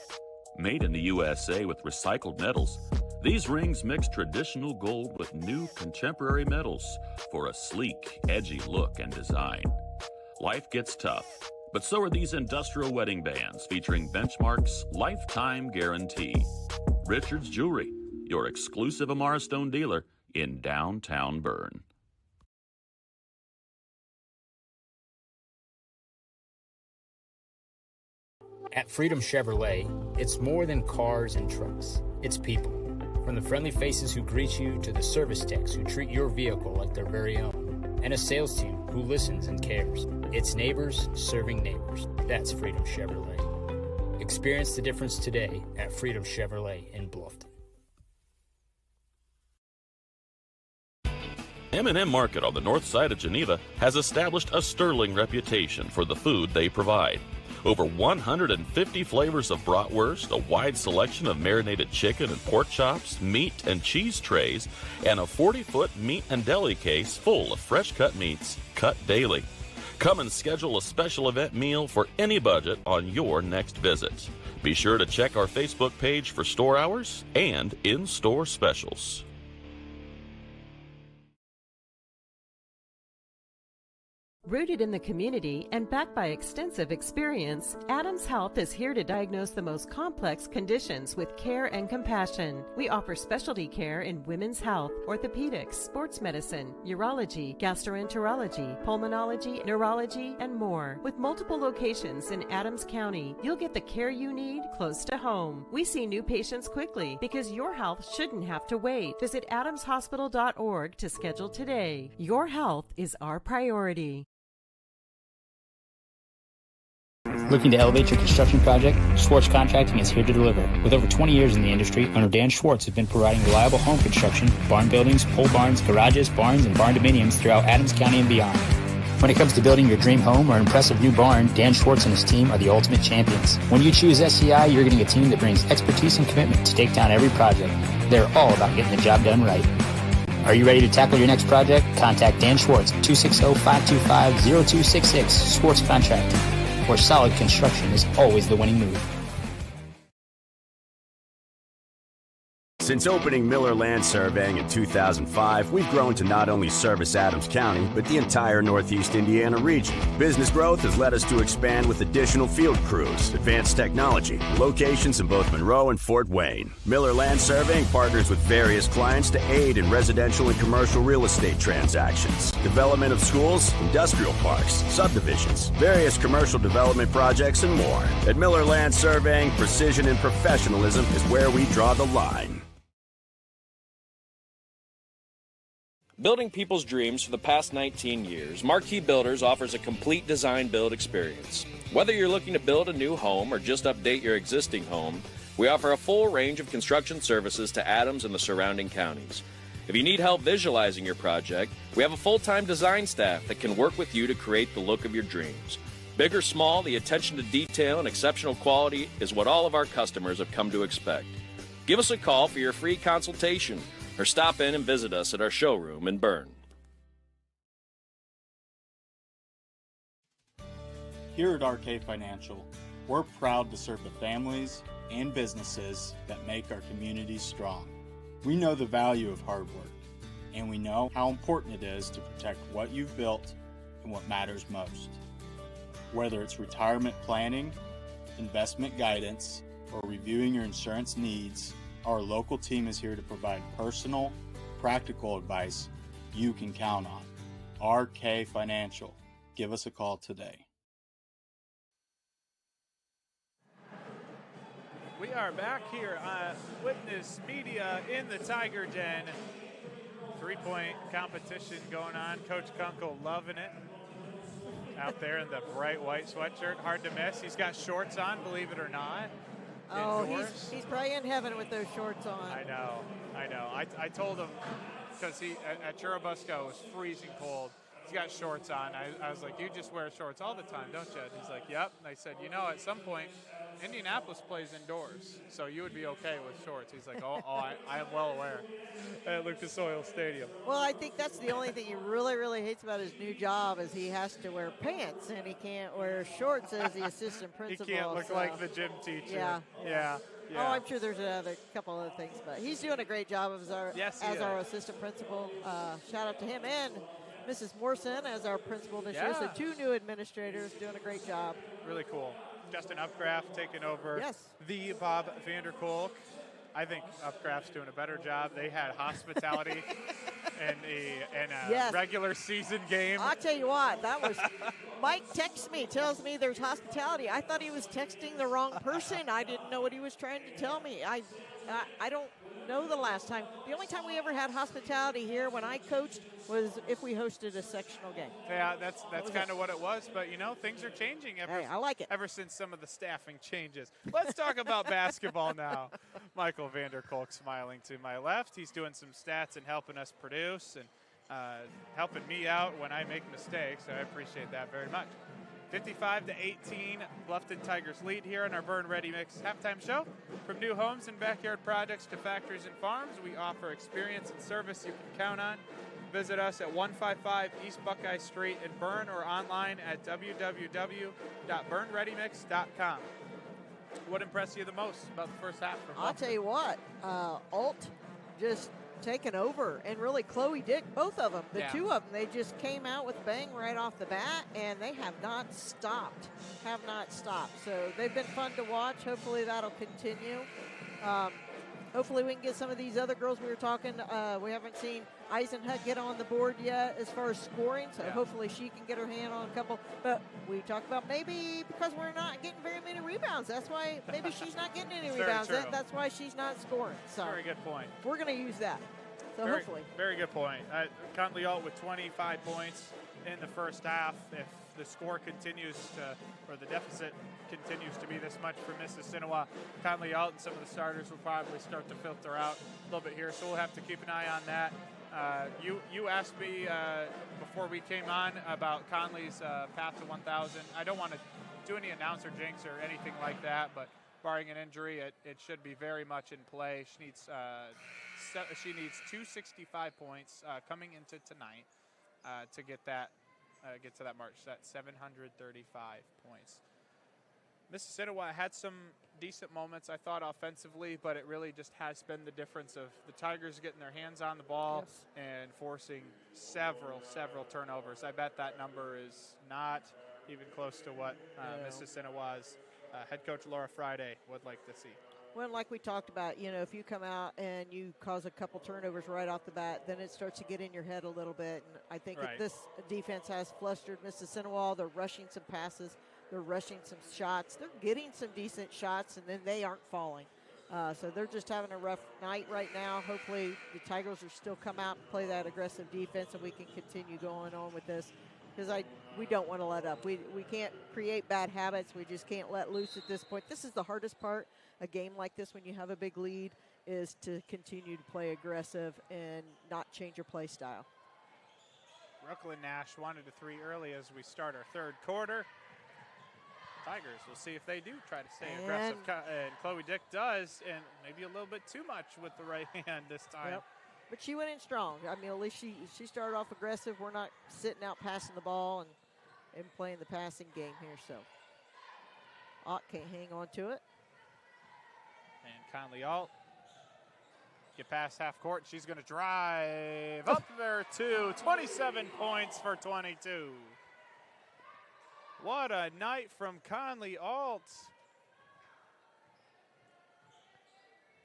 S11: Made in the USA with recycled metals, these rings mix traditional gold with new contemporary metals for a sleek, edgy look and design. Life gets tough, but so are these industrial wedding bands featuring Benchmark's lifetime guarantee. Richard's Jewelry, your exclusive Amara Stone dealer in downtown Berne.
S18: At Freedom Chevrolet, it's more than cars and trucks. It's people. From the friendly faces who greet you to the service techs who treat your vehicle like their very own. And a sales team who listens and cares. It's neighbors serving neighbors. That's Freedom Chevrolet. Experience the difference today at Freedom Chevrolet in Bluffton.
S11: M&M Market on the north side of Geneva has established a sterling reputation for the food they provide. Over 150 flavors of bratwurst, a wide selection of marinated chicken and pork chops, meat and cheese trays, and a 40-foot meat and deli case full of fresh-cut meats, cut daily. Come and schedule a special event meal for any budget on your next visit. Be sure to check our Facebook page for store hours and in-store specials.
S19: Rooted in the community and backed by extensive experience, Adams Health is here to diagnose the most complex conditions with care and compassion. We offer specialty care in women's health, orthopedics, sports medicine, urology, gastroenterology, pulmonology, neurology, and more. With multiple locations in Adams County, you'll get the care you need close to home. We see new patients quickly because your health shouldn't have to wait. Visit adamshospital.org to schedule today. Your health is our priority.
S18: Looking to elevate your construction project? Schwartz Contracting is here to deliver. With over 20 years in the industry, owner Dan Schwartz has been providing reliable home construction, barn buildings, pole barns, garages, barns, and barn dominiums throughout Adams County and beyond. When it comes to building your dream home or impressive new barn, Dan Schwartz and his team are the ultimate champions. When you choose SCI, you're getting a team that brings expertise and commitment to take down every project. They're all about getting the job done right. Are you ready to tackle your next project? Contact Dan Schwartz at 260-525-0266, Schwartz Contracting, where solid construction is always the winning move.
S20: Since opening Miller Land Surveying in 2005, we've grown to not only service Adams County, but the entire Northeast Indiana region. Business growth has led us to expand with additional field crews, advanced technology, locations in both Monroe and Fort Wayne. Miller Land Surveying partners with various clients to aid in residential and commercial real estate transactions, development of schools, industrial parks, subdivisions, various commercial development projects, and more. At Miller Land Surveying, precision and professionalism is where we draw the line.
S5: Building people's dreams for the past 19 years, Marquee Builders offers a complete design build experience. Whether you're looking to build a new home or just update your existing home, we offer a full range of construction services to Adams and the surrounding counties. If you need help visualizing your project, we have a full-time design staff that can work with you to create the look of your dreams. Big or small, the attention to detail and exceptional quality is what all of our customers have come to expect. Give us a call for your free consultation or stop in and visit us at our showroom in Berne.
S6: Here at RK Financial, we're proud to serve the families and businesses that make our communities strong. We know the value of hard work, and we know how important it is to protect what you've built and what matters most. Whether it's retirement planning, investment guidance, or reviewing your insurance needs, our local team is here to provide personal, practical advice you can count on. RK Financial. Give us a call today.
S1: We are back here on Witness Media in the Tiger Den. 3-point competition going on. Coach Kunkel loving it. Out there in the bright white sweatshirt. Hard to miss. He's got shorts on, believe it or not.
S2: Oh, he's probably in heaven with those shorts on.
S1: I know. I told him, because he at Churubusco it was freezing cold. He's got shorts on. I was like, you just wear shorts all the time, don't you? And he's like, yep. And I said, at some point, Indianapolis plays indoors, so you would be okay with shorts. He's like, I am well aware at Lucas Oil Stadium.
S2: Well, I think that's the only thing he really, really hates about his new job is he has to wear pants and he can't wear shorts as the assistant principal.
S1: He can't look like the gym teacher.
S2: Yeah. Oh, I'm sure there's a couple other things, but he's doing a great job as our assistant principal. Shout out to him and Mrs. Morrison as our principal this year. So 2 new administrators doing a great job.
S1: Really cool. Justin Upcraft taking over the Bob Vanderkolk. I think Upcraft's doing a better job. They had hospitality in a regular season game.
S2: I'll tell you what, that was Mike texts me, tells me there's hospitality. I thought he was texting the wrong person. I didn't know what he was trying to tell me. I don't know the last time. The only time we ever had hospitality here when I coached was if we hosted a sectional game.
S1: Yeah, that's kind of what it was. But, things are changing
S2: I like it.
S1: Ever since some of the staffing changes. Let's talk about basketball now. Michael Vanderkolk smiling to my left. He's doing some stats and helping us produce and helping me out when I make mistakes. So I appreciate that very much. 55-18, Bluffton Tigers lead here on our Berne Ready Mix halftime show. From new homes and backyard projects to factories and farms, we offer experience and service you can count on. Visit us at 155 East Buckeye Street in Berne or online at www.bernreadymix.com. What impressed you the most about the first half?
S2: I'll tell you what, Alt just taken over, and really Chloe Dick, both of them, the 2 of them, they just came out with bang right off the bat, and they have not stopped. So they've been fun to watch. Hopefully that'll continue. Hopefully we can get some of these other girls we were talking. We haven't seen Eisenhut get on the board yet as far as scoring, so hopefully she can get her hand on a couple. But we talked about maybe because we're not getting very many rebounds. That's why maybe she's not getting any rebounds. That's why she's not scoring. So
S1: very good point.
S2: We're going to use that. So hopefully.
S1: Very good point. Conley Alt with 25 points in the first half. If the score continues to, or the deficit continues to be this much for Mississinewa, Conley Alt and some of the starters will probably start to filter out a little bit here. So we'll have to keep an eye on that. You asked me before we came on about Conley's path to 1,000. I don't want to do any announcer jinx or anything like that, but barring an injury, it should be very much in play. She needs 265 points coming into tonight to get to that march. That's 735 points. Mississinewa had some decent moments, I thought, offensively, but it really just has been the difference of the Tigers getting their hands on the ball and forcing several turnovers. I bet that number is not even close to what Mississinewa's head coach Laura Friday would like to see.
S2: Well, like we talked about, if you come out and you cause a couple turnovers right off the bat, then it starts to get in your head a little bit. And I think that this defense has flustered Mississinewa. They're rushing some passes. They're rushing some shots. They're getting some decent shots, and then they aren't falling. So they're just having a rough night right now. Hopefully the Tigers will still come out and play that aggressive defense, and we can continue going on with this, because we don't want to let up. We can't create bad habits. We just can't let loose at this point. This is the hardest part, a game like this when you have a big lead, is to continue to play aggressive and not change your play style.
S1: Brooklyn Nash wanted a 3 early as we start our third quarter. Tigers, we'll see if they do try to stay aggressive. And Chloe Dick does, and maybe a little bit too much with the right hand this time.
S2: Yep. But she went in strong. I mean, at least she started off aggressive. We're not sitting out passing the ball and playing the passing game here. So Ott can't hang on to it.
S1: And Conley Alt get past half court. She's going to drive up there too. 27 points for 22. What a night from Conley Alt.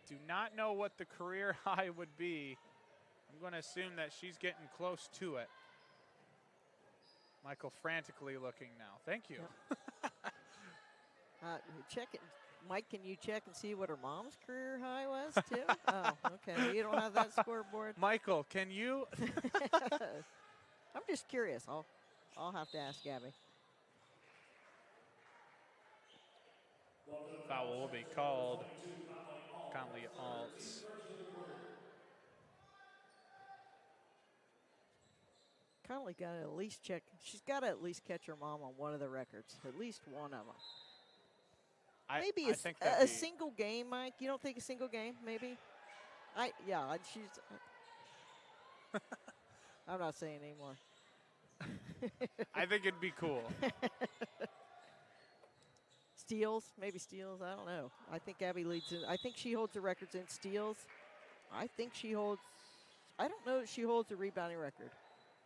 S1: Do not know what the career high would be. I'm going to assume that she's getting close to it. Michael frantically looking now. Thank you.
S2: Yep. Check it. Mike, can you check and see what her mom's career high was too? Oh, okay. You don't have that scoreboard.
S1: Michael, can you?
S2: I'm just curious. I'll have to ask Gabby.
S1: Foul will be called. Conley Alt.
S2: Conley got to at least check. She's got to at least catch her mom on one of the records. At least one of them. Maybe a single game, Mike. You don't think a single game? Maybe. She's. I'm not saying anymore.
S1: I think it'd be cool.
S2: Steals, maybe steals. I don't know. I think Abby leads. I think she holds the records in steals. I think she holds. I don't know if she holds the rebounding record.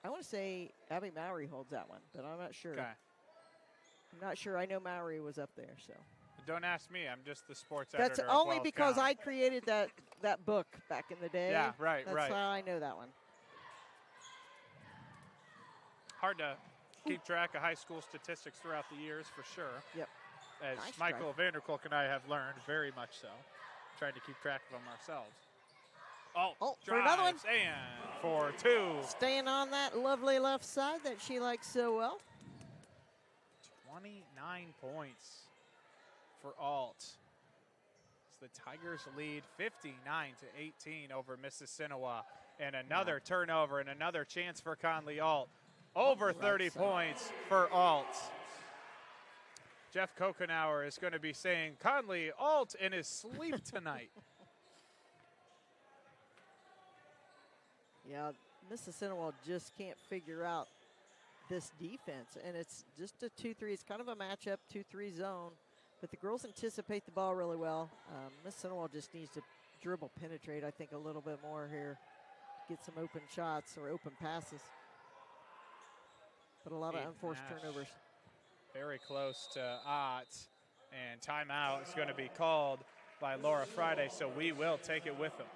S2: I want to say Abby Mowry holds that one, but I'm not sure.
S1: Okay.
S2: I'm not sure. I know Mowry was up there, so.
S1: Don't ask me. I'm just the sports editor.
S2: That's only because I created that book back in the day.
S1: Yeah, right.
S2: That's how I know that one.
S1: Hard to keep track of high school statistics throughout the years, for sure.
S2: Yep.
S1: As
S2: Nice
S1: Michael Vanderkolk and I have learned, very much so. Trying to keep track of them ourselves.
S2: Oh, for another one.
S1: And for 2.
S2: Staying on that lovely left side that she likes so well.
S1: 29 points for Alt. So the Tigers lead 59-18 over Mississinewa. And another turnover and another chance for Conley Alt. Over 30 points for Alt. Jeff Kokenauer is going to be saying Conley Alt in his sleep tonight.
S2: Yeah, Mississinewa just can't figure out this defense. And it's just a 2-3. It's kind of a matchup, 2-3 zone. But the girls anticipate the ball really well. Mississinewa just needs to dribble penetrate, I think, a little bit more here. Get some open shots or open passes. But a lot of unforced turnovers.
S1: Very close to Ott. And timeout is going to be called by Laura Friday, so we will take it with them.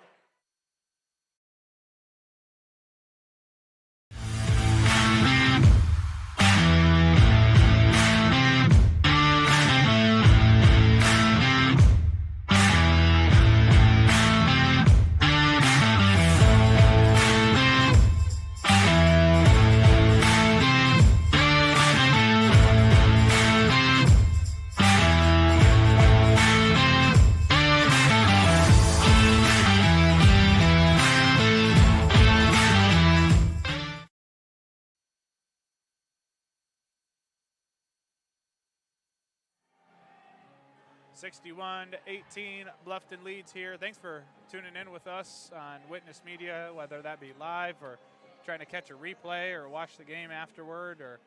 S1: (61-18), Bluffton leads here. Thanks for tuning in with us on Witness Media, whether that be live or trying to catch a replay or watch the game afterward or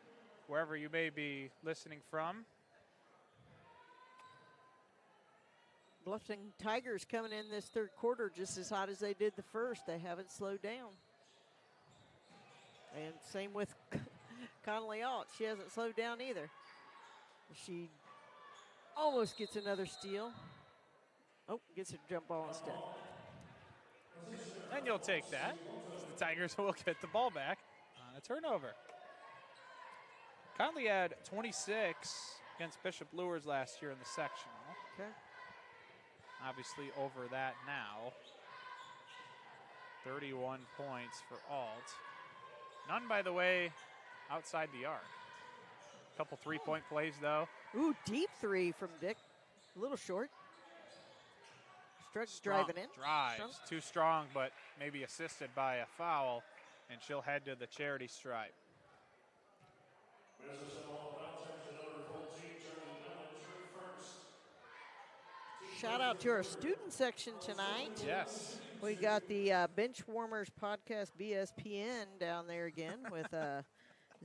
S1: wherever you may be listening from.
S2: Bluffton Tigers coming in this third quarter just as hot as they did the first. They haven't slowed down. And same with Conley Alt. She hasn't slowed down either. She almost gets another steal. Oh, gets a jump ball instead.
S1: And you'll take that. The Tigers will get the ball back on a turnover. Conley had 26 against Bishop Luers last year in the sectional.
S2: Okay.
S1: obviously over that now. 31 points for Alt. None, by the way, outside the arc. A couple three-point plays, though.
S2: Ooh, deep three from Dick. A little short. Struck's driving in.
S1: Drives. Too strong, but maybe assisted by a foul, and she'll head to the charity stripe.
S2: Shout out to our student section tonight.
S1: Yes.
S2: We got the Benchwarmers Podcast BSPN down there again with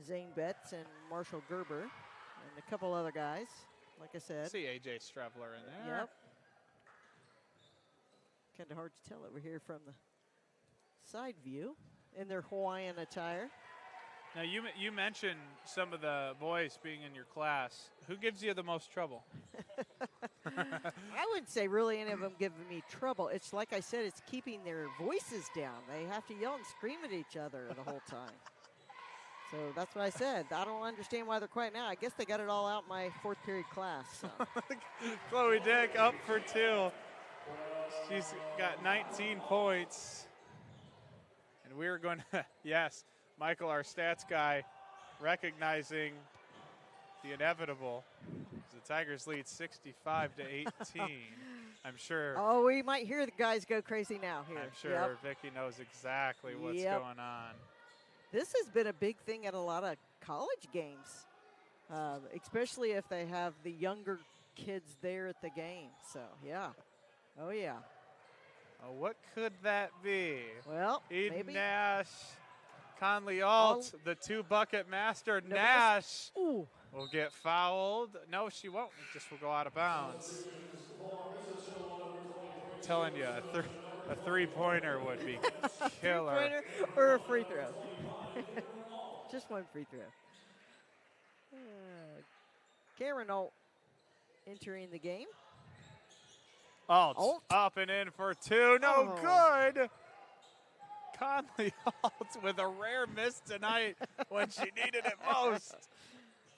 S2: Zane Betts and Marshall Gerber and a couple other guys, like I said.
S1: See AJ Strevler in there.
S2: Yep. Kind of hard to tell over here from the side view in their Hawaiian attire.
S1: Now, you mentioned some of the boys being in your class. Who gives you the most trouble?
S2: I wouldn't say really any of them giving me trouble. It's like I said, it's keeping their voices down. They have to yell and scream at each other the whole time. So that's what I said. I don't understand why they're quiet now. I guess they got it all out in my fourth period class. So.
S1: Chloe Dick up for 2. She's got 19 points. And we're going to, yes, Michael, our stats guy, recognizing the inevitable. The Tigers lead 65-18. I'm sure.
S2: Oh, we might hear the guys go crazy now here.
S1: I'm sure Vicky knows exactly what's going on.
S2: This has been a big thing at a lot of college games, especially if they have the younger kids there at the game. So, yeah. Oh, yeah.
S1: Oh, what could that be?
S2: Well,
S1: Eden
S2: maybe.
S1: Nash, Conley Alt, the 2-bucket master.
S2: No,
S1: Nash
S2: will
S1: get fouled. No, she won't. It just will go out of bounds. I'm telling you, a three-pointer would be killer.
S2: Three-pointer or a free throw. Just one free throw. Karen Alt entering the game.
S1: Alt up and in for 2. No good. Conley Alt with a rare miss tonight when she needed it most.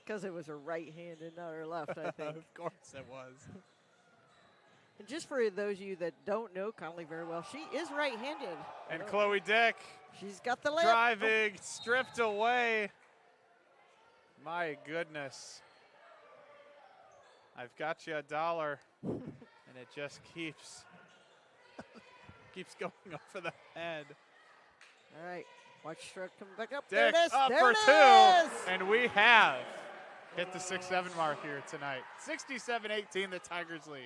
S2: Because it was her right hand and not her left, I think.
S1: Of course it was.
S2: And just for those of you that don't know Conley very well, she is right-handed.
S1: And Chloe Dick.
S2: She's got the layup.
S1: Driving, stripped away. My goodness. I've got you $1. And it just keeps going over the head.
S2: All right. Watch Stroke coming back up.
S1: Dick
S2: there it is.
S1: up
S2: there
S1: for
S2: it
S1: 2.
S2: Is.
S1: And we have hit the 6-7 mark here tonight. 67-18, the Tigers lead.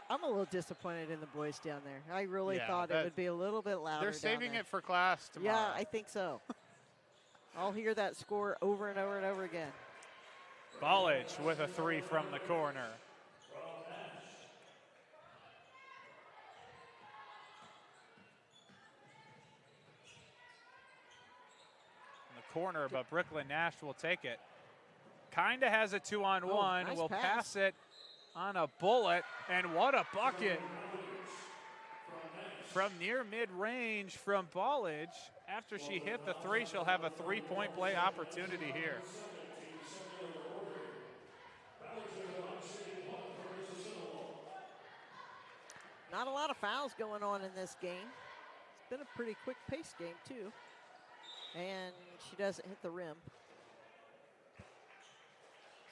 S2: I'm a little disappointed in the boys down there. I really thought it would be a little bit louder.
S1: They're saving
S2: down there.
S1: it for class tomorrow.
S2: Yeah, I think so. I'll hear that score over and over and over again.
S1: Ballage with a 3 from the corner. Corner, but Brooklyn Nash will take it. Kind of has a 2-on-1.
S2: Nice
S1: will
S2: pass
S1: it on a bullet, and what a bucket from near mid-range from Ballage. After she hit the 3, she'll have a 3-point play opportunity here.
S2: Not a lot of fouls going on in this game. It's been a pretty quick-paced game, too. And she doesn't hit the rim.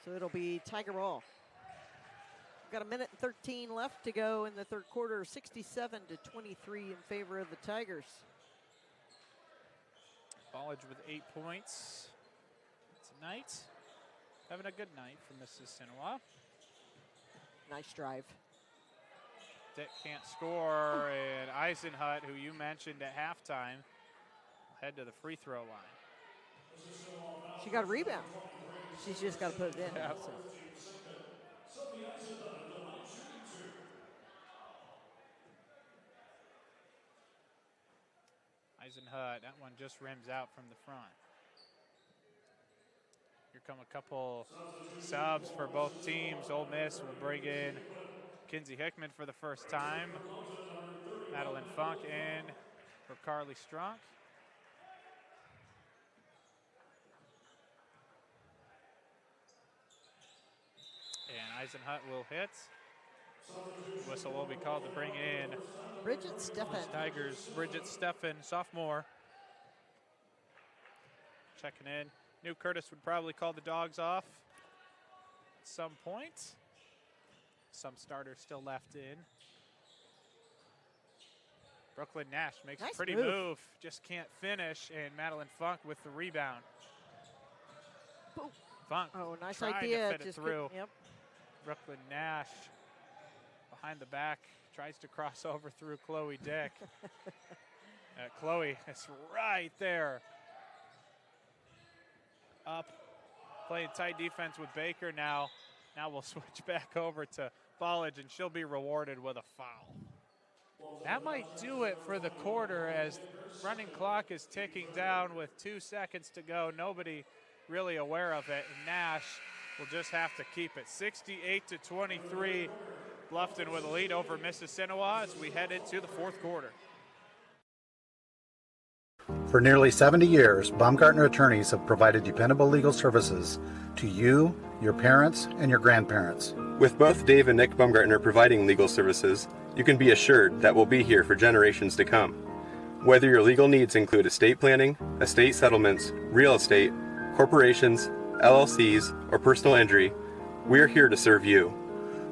S2: So it'll be Tiger ball. We've got 1:13 left to go in the third quarter, 67-23 in favor of the Tigers.
S1: Ballage with 8 points tonight. Having a good night for Mississinewa.
S2: Nice drive.
S1: Dick can't score, and Eisenhut, who you mentioned at halftime, head to the free throw line.
S2: She got a rebound. She's just got to put it in.
S1: Yeah.
S2: So.
S1: Eisenhut, that one just rims out from the front. Here come a couple subs for both teams. Ole Miss will bring in Kinsey Hickman for the first time. Madeline Funk in for Carly Strunk. And Eisenhut will hit whistle will be called to bring in
S2: Bridget Steffen.
S1: Tigers. Bridget Steffen, sophomore. Checking in. Knew Curtis would probably call the dogs off at some point. Some starters still left in. Brooklyn Nash makes
S2: Nice
S1: a pretty
S2: move.
S1: move. Just can't finish, and Madeline Funk with the rebound.
S2: Boom.
S1: Funk.
S2: Oh, nice
S1: trying
S2: idea.
S1: To fit it
S2: Just
S1: through.
S2: Yep.
S1: Brooklyn Nash behind the back tries to cross over through Chloe Dick. Chloe is right there. Up, playing tight defense with Baker now. Now we'll switch back over to Ballage, and she'll be rewarded with a foul. That might do it for the quarter as running clock is ticking down with 2 seconds to go. Nobody really aware of it, and Nash will just have to keep it. 68-23, Bluffton with a lead over Mississinewa as we head into the fourth quarter.
S7: For nearly 70 years, Baumgartner attorneys have provided dependable legal services to you, your parents, and your grandparents.
S8: With both Dave and Nick Baumgartner providing legal services, you can be assured that we'll be here for generations to come. Whether your legal needs include estate planning, estate settlements, real estate, corporations, LLCs, or personal injury, we're here to serve you.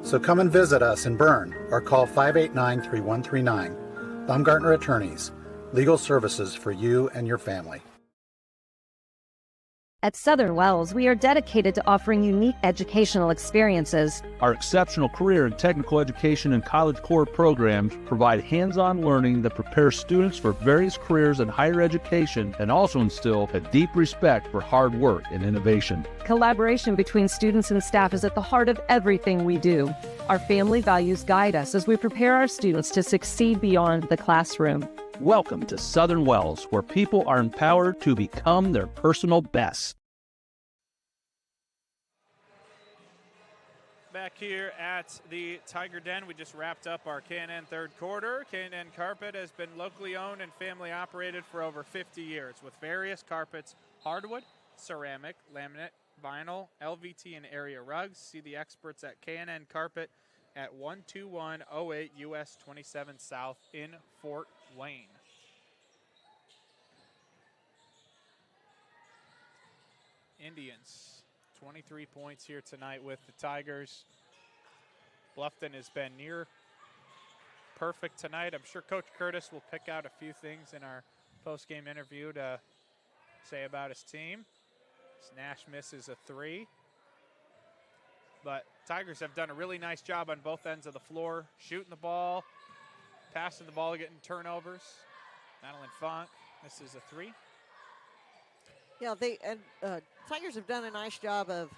S7: So come and visit us in Berne or call 589-3139. Baumgartner Attorneys, legal services for you and your family.
S10: At Southern Wells, we are dedicated to offering unique educational experiences.
S12: Our exceptional career and technical education and college core programs provide hands-on learning that prepares students for various careers in higher education and also instill a deep respect for hard work and innovation.
S10: Collaboration between students and staff is at the heart of everything we do. Our family values guide us as we prepare our students to succeed beyond the classroom.
S12: Welcome to Southern Wells, where people are empowered to become their personal best.
S1: Back here at the Tiger Den, we just wrapped up our K&N third quarter. K&N Carpet has been locally owned and family operated for over 50 years with various carpets, hardwood, ceramic, laminate, vinyl, LVT, and area rugs. See the experts at K&N Carpet at 12108 US 27 South in Fort Wayne. Indians, 23 points here tonight with the Tigers. Bluffton has been near perfect tonight. I'm sure Coach Curtis will pick out a few things in our post-game interview to say about his team. Nash misses a 3. But Tigers have done a really nice job on both ends of the floor, shooting the ball, passing the ball, getting turnovers. Madeline Funk misses a 3.
S2: Yeah, Tigers have done a nice job of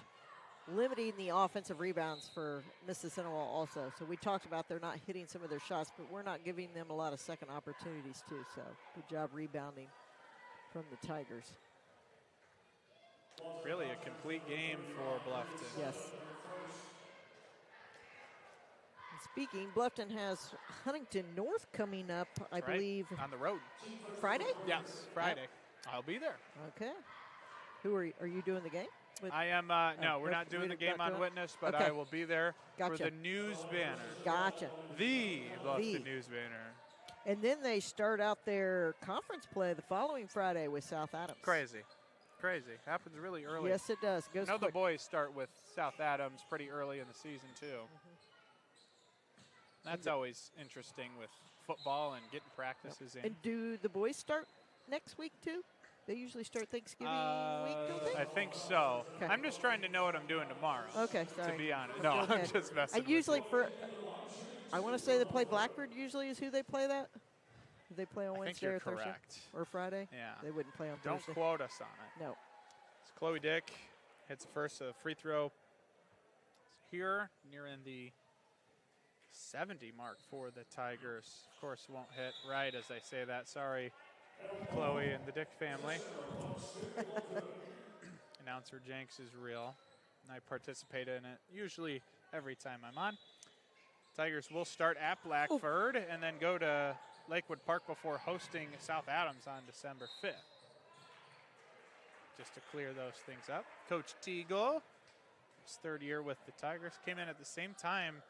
S2: limiting the offensive rebounds for Mississinewa also. So we talked about they're not hitting some of their shots, but we're not giving them a lot of second opportunities too. So good job rebounding from the Tigers.
S1: Really a complete game for Bluffton.
S2: Yes. Speaking, Bluffton has Huntington North coming up, I believe.
S1: On the road.
S2: Friday?
S1: Yes, Friday. I'll be there.
S2: Okay. Who are you doing the game with?
S1: I am, no, we're not doing the game on Witness, but I will be there for the news banner.
S2: Gotcha.
S1: The Bluffton news banner.
S2: And then they start out their conference play the following Friday with South Adams.
S1: Crazy. Happens really early.
S2: Yes, it does. Goes quick.
S1: The boys start with South Adams pretty early in the season, too.
S2: Mm-hmm.
S1: That's always interesting with football and getting practices in.
S2: And do the boys start next week, too? They usually start Thanksgiving week, don't they?
S1: I think so.
S2: Okay.
S1: I'm just trying to know what I'm doing tomorrow.
S2: Okay, sorry.
S1: To be honest. No, I'm just messing with
S2: usually I want to say they play Blackbird usually is who they play that. Do they play on Wednesday or Thursday?
S1: Correct.
S2: Or Friday?
S1: Yeah.
S2: They wouldn't play on
S1: Don't
S2: Thursday.
S1: quote us on it.
S2: No.
S1: It's Chloe Dick hits the first free throw here, nearing the 70 mark for the Tigers. Of course, won't hit right as I say that. Sorry, Chloe and the Dick family. Announcer Jenks is real, and I participate in it usually every time I'm on. Tigers will start at Blackford and then go to Lakewood Park before hosting South Adams on December 5th. Just to clear those things up. Coach Teagle, his third year with the Tigers, came in at the same time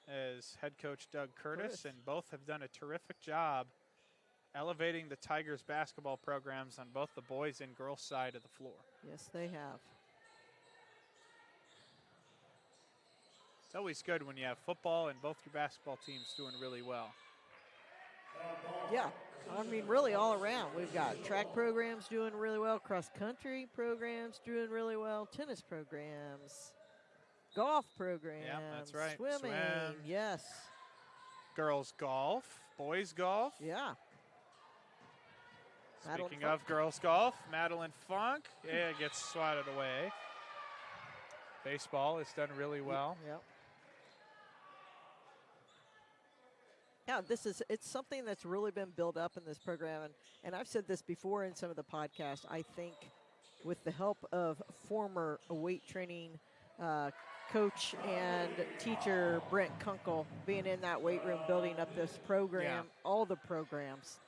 S1: as head coach Doug Curtis, and both have done a terrific job elevating the Tigers basketball programs on both the boys and girls side of the floor.
S2: Yes, they have.
S1: It's always good when you have football and both your basketball teams doing really well.
S2: Yeah, I mean, really all around. We've got track programs doing really well, cross-country programs doing really well, tennis programs, golf programs.
S1: Yeah, that's right.
S2: Swimming,
S1: Swim.
S2: yes.
S1: Girls golf, boys golf.
S2: Yeah.
S1: Speaking of girls golf, Madeline Funk, gets swatted away. Baseball has done really well.
S2: Yep. Yeah, it's something that's really been built up in this program. And I've said this before in some of the podcasts. I think with the help of former weight training coach and teacher Brent Kunkel being in that weight room building up this program, all the programs,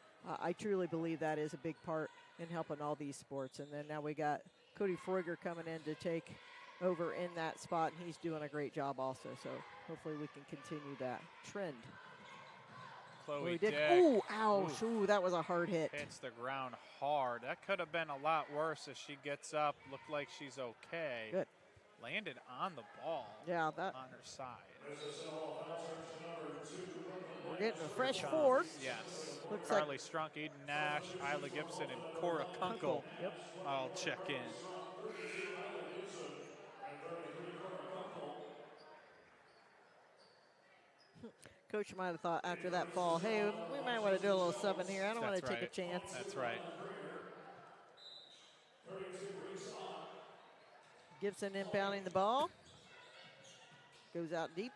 S2: I truly believe that is a big part in helping all these sports. And then now we got Cody Freuger coming in to take over in that spot, and he's doing a great job also. So hopefully we can continue that trend.
S1: Chloe
S2: Dick.
S1: Dick.
S2: Ooh, ouch. Ooh, that was a hard hit.
S1: Hits the ground hard. That could have been a lot worse as she gets up. Looked like she's okay.
S2: Good.
S1: Landed on the ball.
S2: Yeah, that
S1: on her side.
S2: We're getting a fresh four.
S1: Yes.
S2: Looks
S1: Carly
S2: like
S1: Strunk, Eden Nash, Isla Gibson, and Cora Kunkel.
S2: Yep.
S1: I'll check in.
S2: Coach might have thought after that fall, hey, we might want to do a little sub in here. I don't want to take a chance.
S1: That's right.
S2: Gibson inbounding the ball. Goes out deep.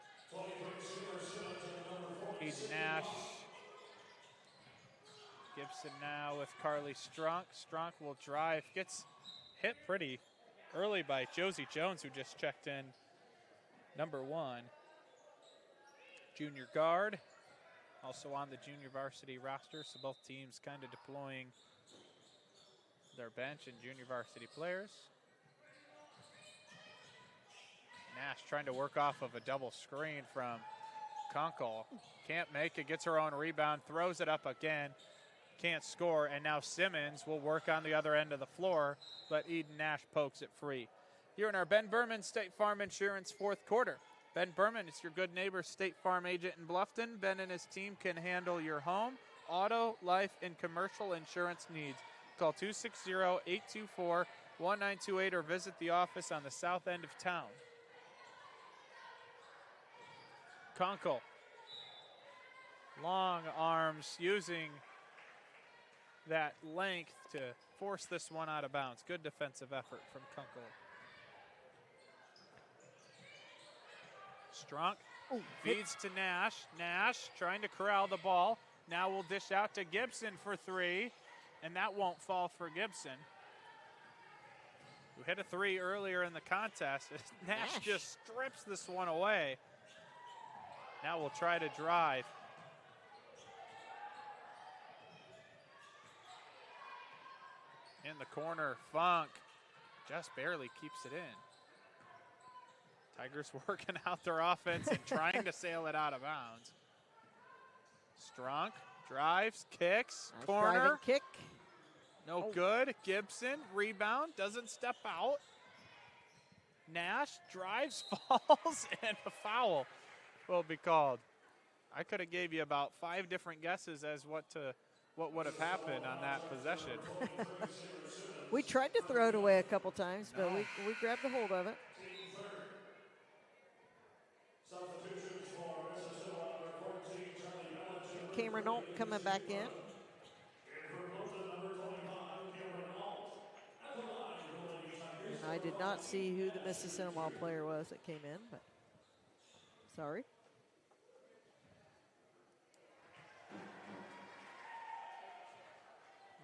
S1: Eden Nash. Gibson now with Carly Strunk. Strunk will drive. Gets hit pretty early by Josie Jones, who just checked in. Number 1. Junior guard. Also on the junior varsity roster. So both teams kind of deploying their bench and junior varsity players. Nash trying to work off of a double screen from Kunkel. Can't make it, gets her own rebound, throws it up again, can't score, and now Simmons will work on the other end of the floor, but Eden Nash pokes it free. Here in our Ben Berman State Farm Insurance fourth quarter. Ben Berman is your good neighbor State Farm agent in Bluffton. Ben and his team can handle your home, auto, life, and commercial insurance needs. Call 260-824-1928 or visit the office on the south end of town. Kunkel. Long arms, using that length to force this one out of bounds. Good defensive effort from Kunkel. Strunk feeds to Nash. Nash trying to corral the ball. Now will dish out to Gibson for 3, and that won't fall for Gibson, who hit a 3 earlier in the contest. Nash just strips this one away. Now we'll try to drive. In the corner, Funk just barely keeps it in. Tigers working out their offense and trying to sail it out of bounds. Strunk drives, kicks,
S2: nice
S1: corner.
S2: Kick.
S1: No good. Gibson, rebound, doesn't step out. Nash drives, falls, and a foul will be called. I could have gave you about 5 different guesses as what would have happened on that possession.
S2: We tried to throw it away a couple times, but we grabbed a hold of it. Cameron Alt coming back in. And I did not see who the Mississinewa player was that came in, but sorry.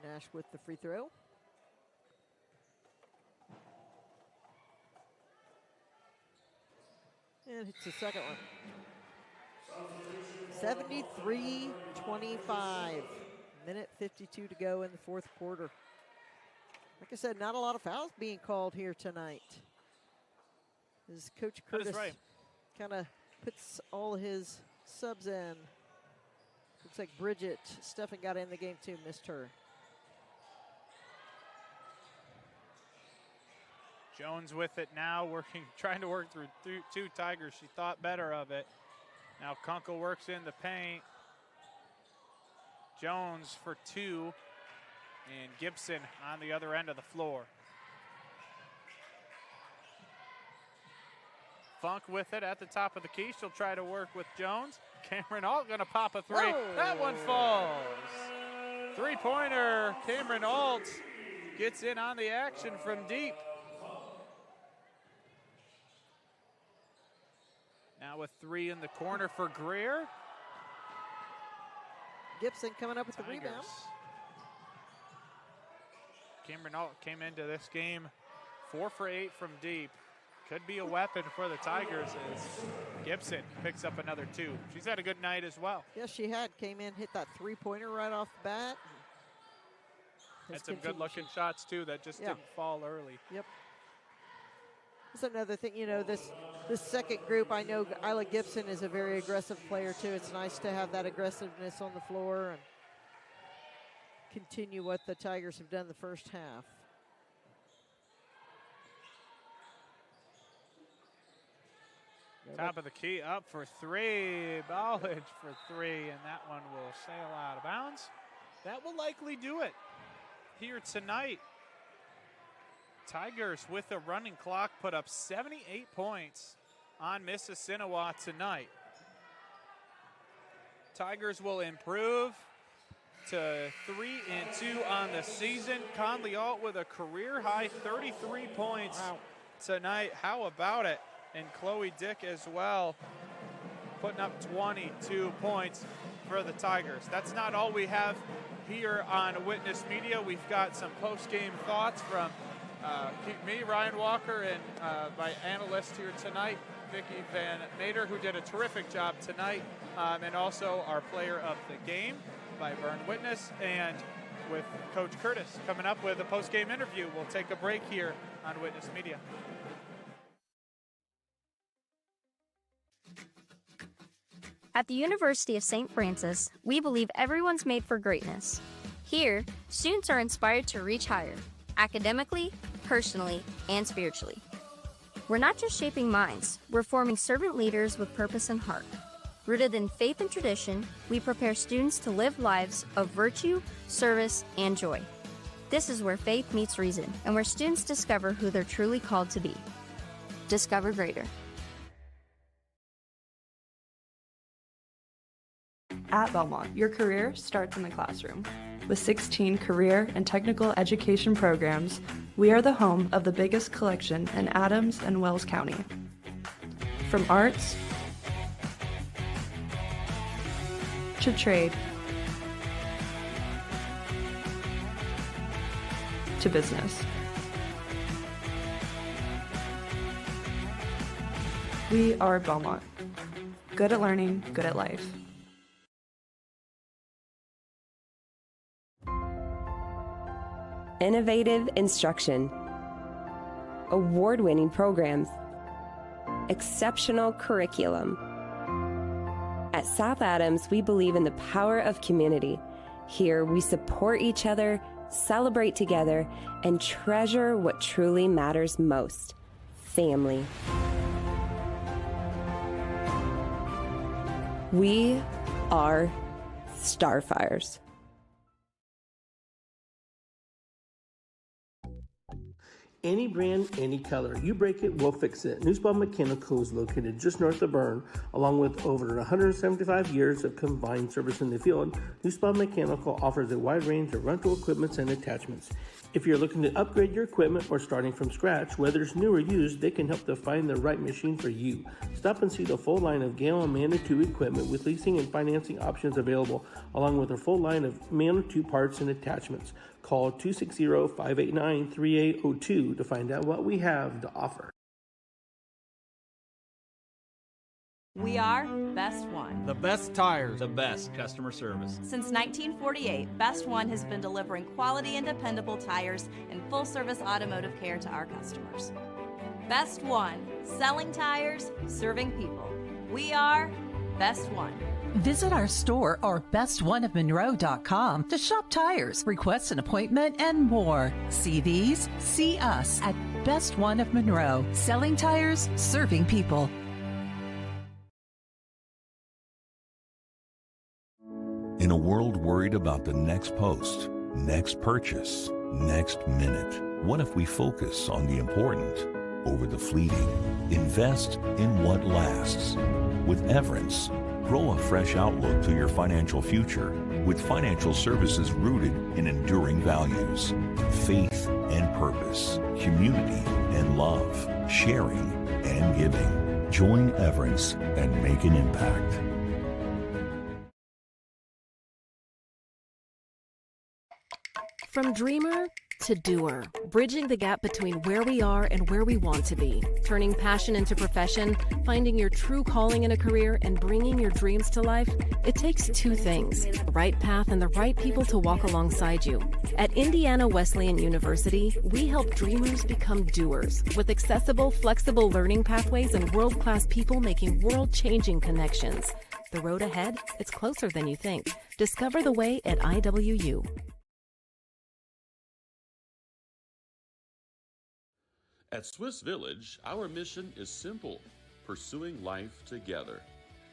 S2: Nash with the free throw. And hits the second one. 73-25. Minute 52 to go in the fourth quarter. Like I said, not a lot of fouls being called here tonight. As Coach Curtis kind of puts all his subs in. Looks like Bridget Steffen got in the game too, missed her.
S1: Jones with it now, trying to work through two Tigers. She thought better of it. Now Kunkel works in the paint. Jones for two, and Gibson on the other end of the floor. Funk with it at the top of the key. She'll try to work with Jones. Cameron Alt gonna pop a three.
S2: Oh.
S1: That one falls. Three-pointer. Cameron Alt gets in on the action from deep. Now a three in the corner for Greer.
S2: Gibson coming up with the
S1: Tigers.
S2: rebound.
S1: Cameron Alt came into this game 4 for 8 from deep. Could be a weapon for the Tigers as Gibson picks up another two. She's had a good night as well.
S2: Yes, she had. Came in, hit that three-pointer right off the bat.
S1: Had some good-looking shots, too, that just didn't fall early.
S2: Yep. That's another thing, you know, this second group, I know Isla Gibson is a very aggressive player, too. It's nice to have that aggressiveness on the floor and continue what the Tigers have done the first half.
S1: Top of the key, up for three. Ballage for three, and that one will sail out of bounds. That will likely do it here tonight. Tigers with a running clock put up 78 points on Mississinewa tonight. Tigers will improve to 3-2 on the season. Conley Alt with a career high 33 points tonight. How about it? And Chloe Dick as well, putting up 22 points for the Tigers. That's not all we have here on Witness Media. We've got some post-game thoughts from me, Ryan Walker, and my analyst here tonight, Vicki Van Nader, who did a terrific job tonight, and also our player of the game by Berne Witness, and with Coach Curtis coming up with a post-game interview. We'll take a break here on Witness Media.
S14: At the University of St. Francis, we believe everyone's made for greatness. Here, students are inspired to reach higher, academically, personally, and spiritually. We're not just shaping minds, we're forming servant leaders with purpose and heart. Rooted in faith and tradition, we prepare students to live lives of virtue, service, and joy. This is where faith meets reason, and where students discover who they're truly called to be. Discover greater.
S21: At Belmont, your career starts in the classroom. With 16 career and technical education programs, we are the home of the biggest collection in Adams and Wells County. From arts to trade to business. We are Belmont. Good at learning, good at life.
S22: Innovative instruction, award-winning programs, exceptional curriculum. At South Adams, we believe in the power of community. Here, we support each other, celebrate together, and treasure what truly matters most: family. We are Starfires.
S23: Any brand, any color. You break it, we'll fix it. Newspaper Mechanical is located just north of Berne. Along with over 175 years of combined service in the field, Newspaper Mechanical offers a wide range of rental equipment and attachments. If you're looking to upgrade your equipment or starting from scratch, whether it's new or used, they can help to find the right machine for you. Stop and see the full line of Gale and Manitou equipment with leasing and financing options available, along with a full line of Manitou parts and attachments. Call 260-589-3802 to find out what we have to offer.
S24: We are Best One.
S25: The best tires, the best customer service.
S24: Since 1948, Best One has been delivering quality and dependable tires and full-service automotive care to our customers. Best One, selling tires, serving people. We are Best One.
S19: Visit our store or bestoneofmonroe.com to shop tires, request an appointment, and more. See these? See us at Best One of Monroe. Selling tires, serving people.
S3: In a world worried about the next post, next purchase, next minute, what if we focus on the important over the fleeting? Invest in what lasts. With Everence, grow a fresh outlook to your financial future with financial services rooted in enduring values, faith and purpose, community and love, sharing and giving. Join Everence and make an impact.
S4: From dreamer to doer, bridging the gap between where we are and where we want to be, turning passion into profession, finding your true calling in a career, and bringing your dreams to life, it takes two things: the right path and the right people to walk alongside you. At Indiana Wesleyan University, we help dreamers become doers with accessible, flexible learning pathways and world-class people making world-changing connections. The road ahead, it's closer than you think. Discover the way at IWU.
S11: At Swiss Village, our mission is simple: pursuing life together.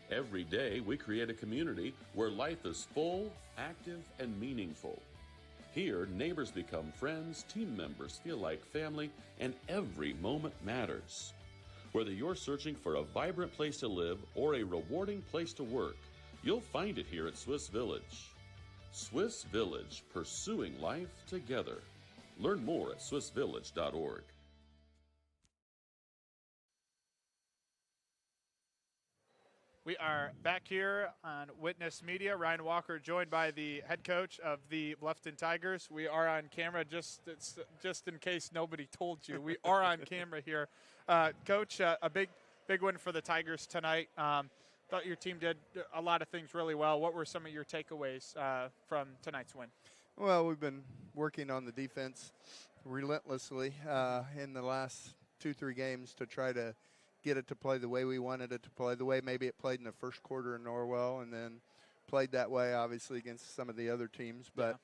S11: Every day, we create a community where life is full, active, and meaningful. Here, neighbors become friends, team members feel like family, and every moment matters. Whether you're searching for a vibrant place to live or a rewarding place to work, you'll find it here at Swiss Village. Swiss Village, pursuing life together. Learn more at swissvillage.org.
S1: We are back here on Witness Media. Ryan Walker joined by the head coach of the Bluffton Tigers. We are on camera, just in case nobody told you. We are on camera here. Coach, a big win for the Tigers tonight. Thought your team did a lot of things really well. What were some of your takeaways from tonight's win?
S9: Well, we've been working on the defense relentlessly in the last 2-3 games to try to get it to play the way we wanted it to play, the way maybe it played in the first quarter in Norwell, and then played that way, obviously, against some of the other teams, but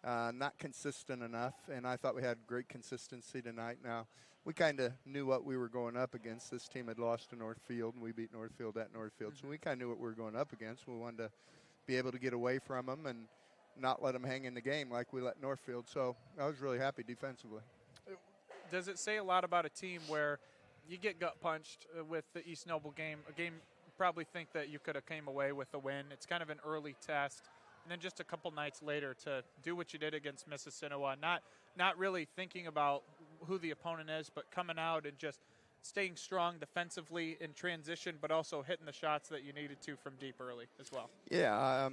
S9: not consistent enough, and I thought we had great consistency tonight. Now, we kind of knew what we were going up against. This team had lost to Northfield, and we beat Northfield at Northfield, so we kind of knew what we were going up against. We wanted to be able to get away from them and not let them hang in the game like we let Northfield, so I was really happy defensively.
S1: Does it say a lot about a team where you get gut punched with the East Noble game, a game you probably think that you could have came away with a win? It's kind of an early test, and then just a couple nights later to do what you did against Mississinewa, not really thinking about who the opponent is, but coming out and just staying strong defensively in transition, but also hitting the shots that you needed to from deep early as well.
S9: Yeah,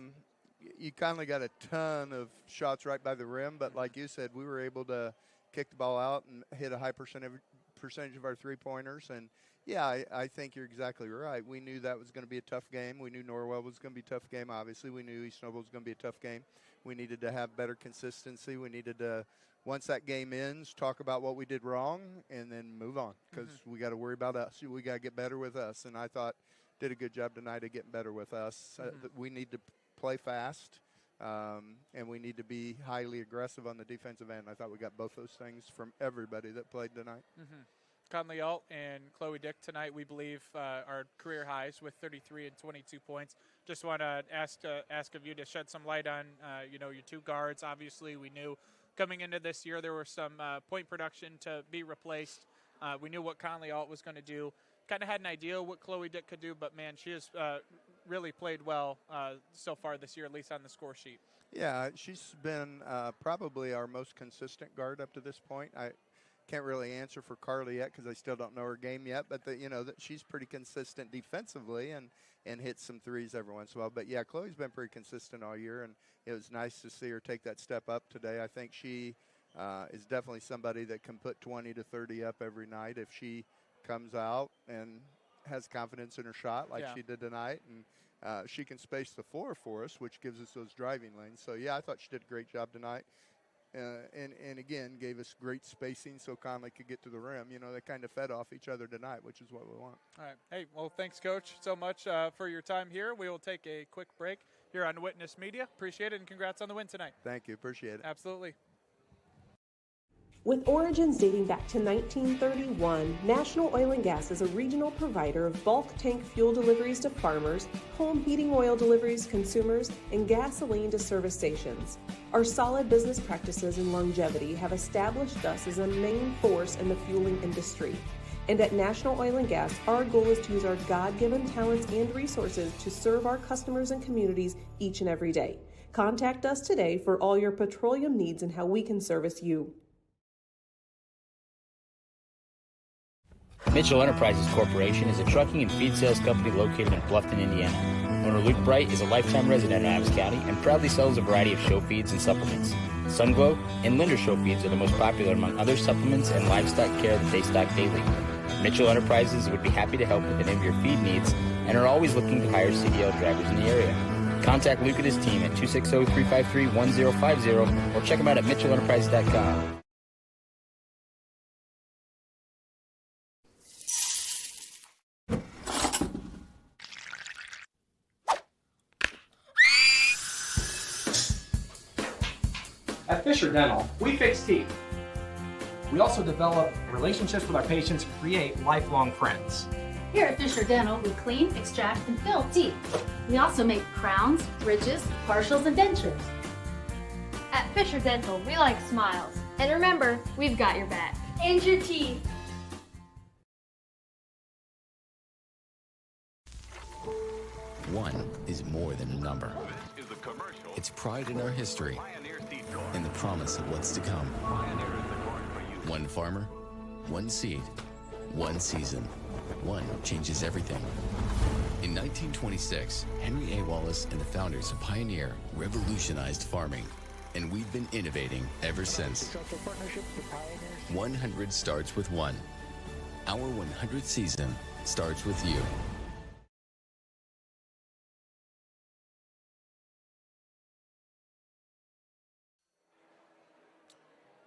S9: you kind of got a ton of shots right by the rim, but like you said, we were able to kick the ball out and hit a high percentage of our three-pointers, and yeah, I think you're exactly right. We knew that was going to be a tough game. We knew Norwell was going to be a tough game, obviously. We knew East Noble was going to be a tough game. We needed to have better consistency. We needed to, once that game ends, talk about what we did wrong and then move on, because we got to worry about us. We got to get better with us, and I thought did a good job tonight of getting better with us. We need to play fast, and we need to be highly aggressive on the defensive end. I thought we got both those things from everybody that played tonight.
S1: Conley Alt and Chloe Dick tonight, we believe, are career highs with 33 and 22 points. Just want to ask of you to shed some light on, your two guards. Obviously, we knew coming into this year there were some point production to be replaced. We knew what Conley Alt was going to do. Kind of had an idea what Chloe Dick could do, but, man, she has really played well so far this year, at least on the score sheet.
S9: Yeah, she's been probably our most consistent guard up to this point. I can't really answer for Carly yet because I still don't know her game yet, but that she's pretty consistent defensively and hits some threes every once in a while. But yeah, Chloe's been pretty consistent all year, and it was nice to see her take that step up today. I think she is definitely somebody that can put 20 to 30 up every night if she comes out and has confidence in her shot like she did tonight, and she can space the floor for us, which gives us those driving lanes. So yeah, I thought she did a great job tonight. and again, gave us great spacing so Conley could get to the rim. You know, they kind of fed off each other tonight, which is what we want.
S1: All right. Hey, well, thanks, Coach, so much for your time here. We will take a quick break here on Witness Media. Appreciate it, and congrats on the win tonight.
S9: Thank you. Appreciate it.
S1: Absolutely.
S13: With origins dating back to 1931, National Oil and Gas is a regional provider of bulk tank fuel deliveries to farmers, home heating oil deliveries, consumers, and gasoline to service stations. Our solid business practices and longevity have established us as a main force in the fueling industry. And at National Oil and Gas, our goal is to use our God-given talents and resources to serve our customers and communities each and every day. Contact us today for all your petroleum needs and how we can service you.
S15: Mitchell Enterprises Corporation is a trucking and feed sales company located in Bluffton, Indiana. Owner Luke Bright is a lifetime resident of Adams County and proudly sells a variety of show feeds and supplements. Sunglow and Linder show feeds are the most popular among other supplements and livestock care that they stock daily. Mitchell Enterprises would be happy to help with any of your feed needs and are always looking to hire CDL drivers in the area. Contact Luke and his team at 260-353-1050 or check them out at mitchellenterprise.com.
S16: At Fisher Dental, we fix teeth. We also develop relationships with our patients and create lifelong friends.
S17: Here at Fisher Dental, we clean, extract, and fill teeth. We also make crowns, bridges, partials, and dentures.
S18: At Fisher Dental, we like smiles. And remember, we've got your back.
S17: And your teeth.
S26: One is more than a number. It's pride in our history and the promise of what's to come. One farmer, one seed, one season. One changes everything. In 1926, Henry A. Wallace and the founders of Pioneer revolutionized farming, and we've been innovating ever since. 100 starts with one. Our 100th season starts with you.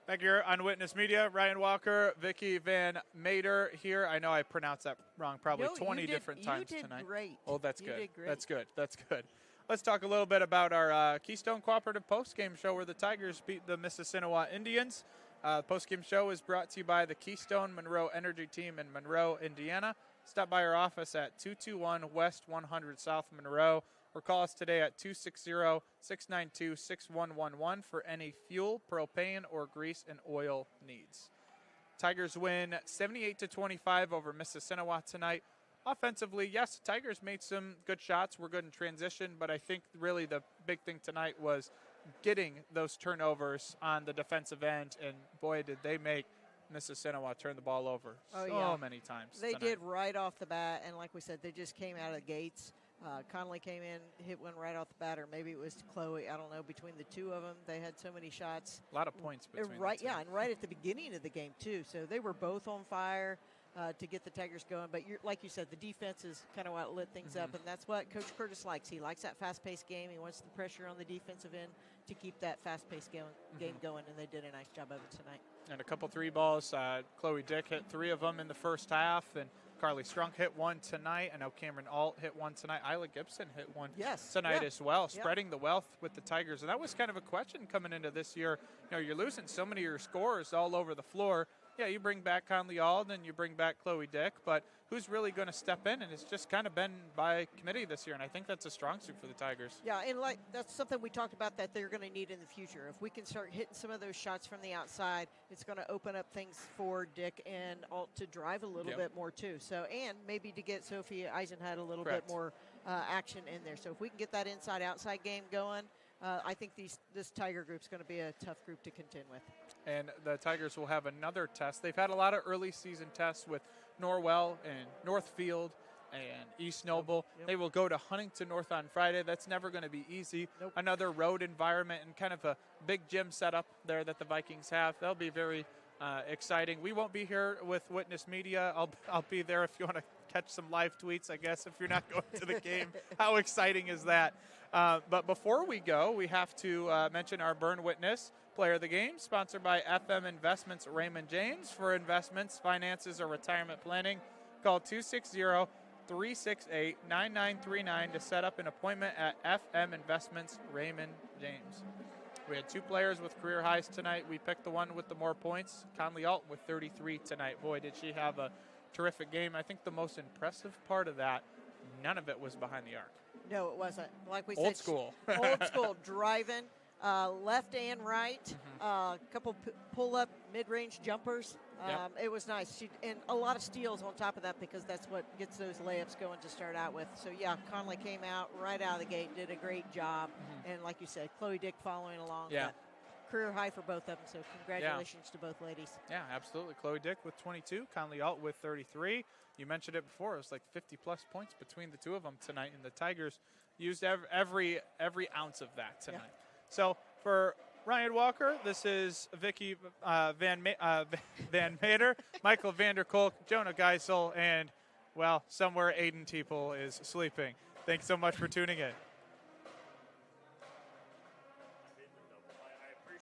S1: Thank you. On Witness Media, Ryan Walker, Vicky Van Mater here. I know I pronounced that wrong probably 20 different times tonight.
S2: You did great.
S1: Oh, that's good.
S2: You did great.
S1: That's good. That's good. Let's talk a little bit about our Keystone Cooperative postgame show where the Tigers beat the Mississinewa Indians. The postgame show is brought to you by the Keystone Monroe Energy Team in Monroe, Indiana. Stop by our office at 221 West 100 South Monroe, or call us today at 260-692-6111 for any fuel, propane, or grease and oil needs. Tigers win 78-25 over Mississinewa tonight. Offensively, yes, the Tigers made some good shots. We're good in transition, but I think really the big thing tonight was getting those turnovers on the defensive end, and boy, did they make Mississinewa turn the ball over many times.
S2: They
S1: tonight.
S2: did right off the bat, and like we said, they just came out of the gates. Conley came in, hit one right off the bat, or maybe it was Chloe. I don't know. Between the two of them, they had so many shots.
S1: A lot of points between
S2: right,
S1: the two.
S2: Yeah, and right at the beginning of the game too. So they were both on fire to get the Tigers going. But like you said, the defense is kind of what lit things up, and that's what Coach Curtis likes. He likes that fast-paced game. He wants the pressure on the defensive end to keep that fast-paced game going, and they did a nice job of it tonight.
S1: And a couple three balls. Chloe Dick hit three of them in the first half, and Carly Strunk hit one tonight. I know Cameron Alt hit one tonight. Isla Gibson hit one tonight as well, spreading the wealth with the Tigers. And that was kind of a question coming into this year. You know, you're losing so many of your scorers all over the floor. Yeah, you bring back Conley Alden, you bring back Chloe Dick, but who's really going to step in? And it's just kind of been by committee this year, and I think that's a strong suit for the Tigers.
S2: Yeah, and like that's something we talked about that they're going to need in the future. If we can start hitting some of those shots from the outside, it's going to open up things for Dick and Alt to drive a little bit more too. So, and maybe to get Sophie Eisenhut a little bit more action in there. So if we can get that inside-outside game going, I think this Tiger group's going to be a tough group to contend with.
S1: And the Tigers will have another test. They've had a lot of early season tests with Norwell and Northfield and East Noble. They will go to Huntington North on Friday. That's never going to be easy. Another road environment and kind of a big gym setup there that the Vikings have. That'll be very exciting. We won't be here with Witness Media. I'll be there if you want to catch some live tweets, I guess, if you're not going to the game. How exciting is that? But before we go, we have to mention our Berne Witness Player of the Game, sponsored by FM Investments Raymond James. For investments, finances, or retirement planning, call 260-368-9939 to set up an appointment at FM Investments Raymond James. We had 2 players with career highs tonight. We picked the one with the more points, Conley Alt, with 33 tonight. Boy, did she have a terrific game. I think the most impressive part of that, none of it was behind the arc.
S2: No, it wasn't. Like we
S1: Old
S2: said,
S1: school.
S2: Old school, driving, left and right, a couple pull-up mid-range jumpers.
S1: Yep.
S2: It was nice. And a lot of steals on top of that because that's what gets those layups going to start out with. So, yeah, Conley came out right out of the gate, did a great job. And like you said, Chloe Dick following along.
S1: Yeah.
S2: Career high for both of them, so congratulations to both ladies.
S1: Yeah, absolutely. Chloe Dick with 22, Conley Alt with 33. You mentioned it before. It was like 50-plus points between the two of them tonight, and the Tigers used every ounce of that tonight. Yeah. So for Ryan Walker, this is Vicky Van Mater, Michael Vanderkolk, Jonah Geisel, and, well, somewhere Aiden Teeple is sleeping. Thanks so much for tuning in.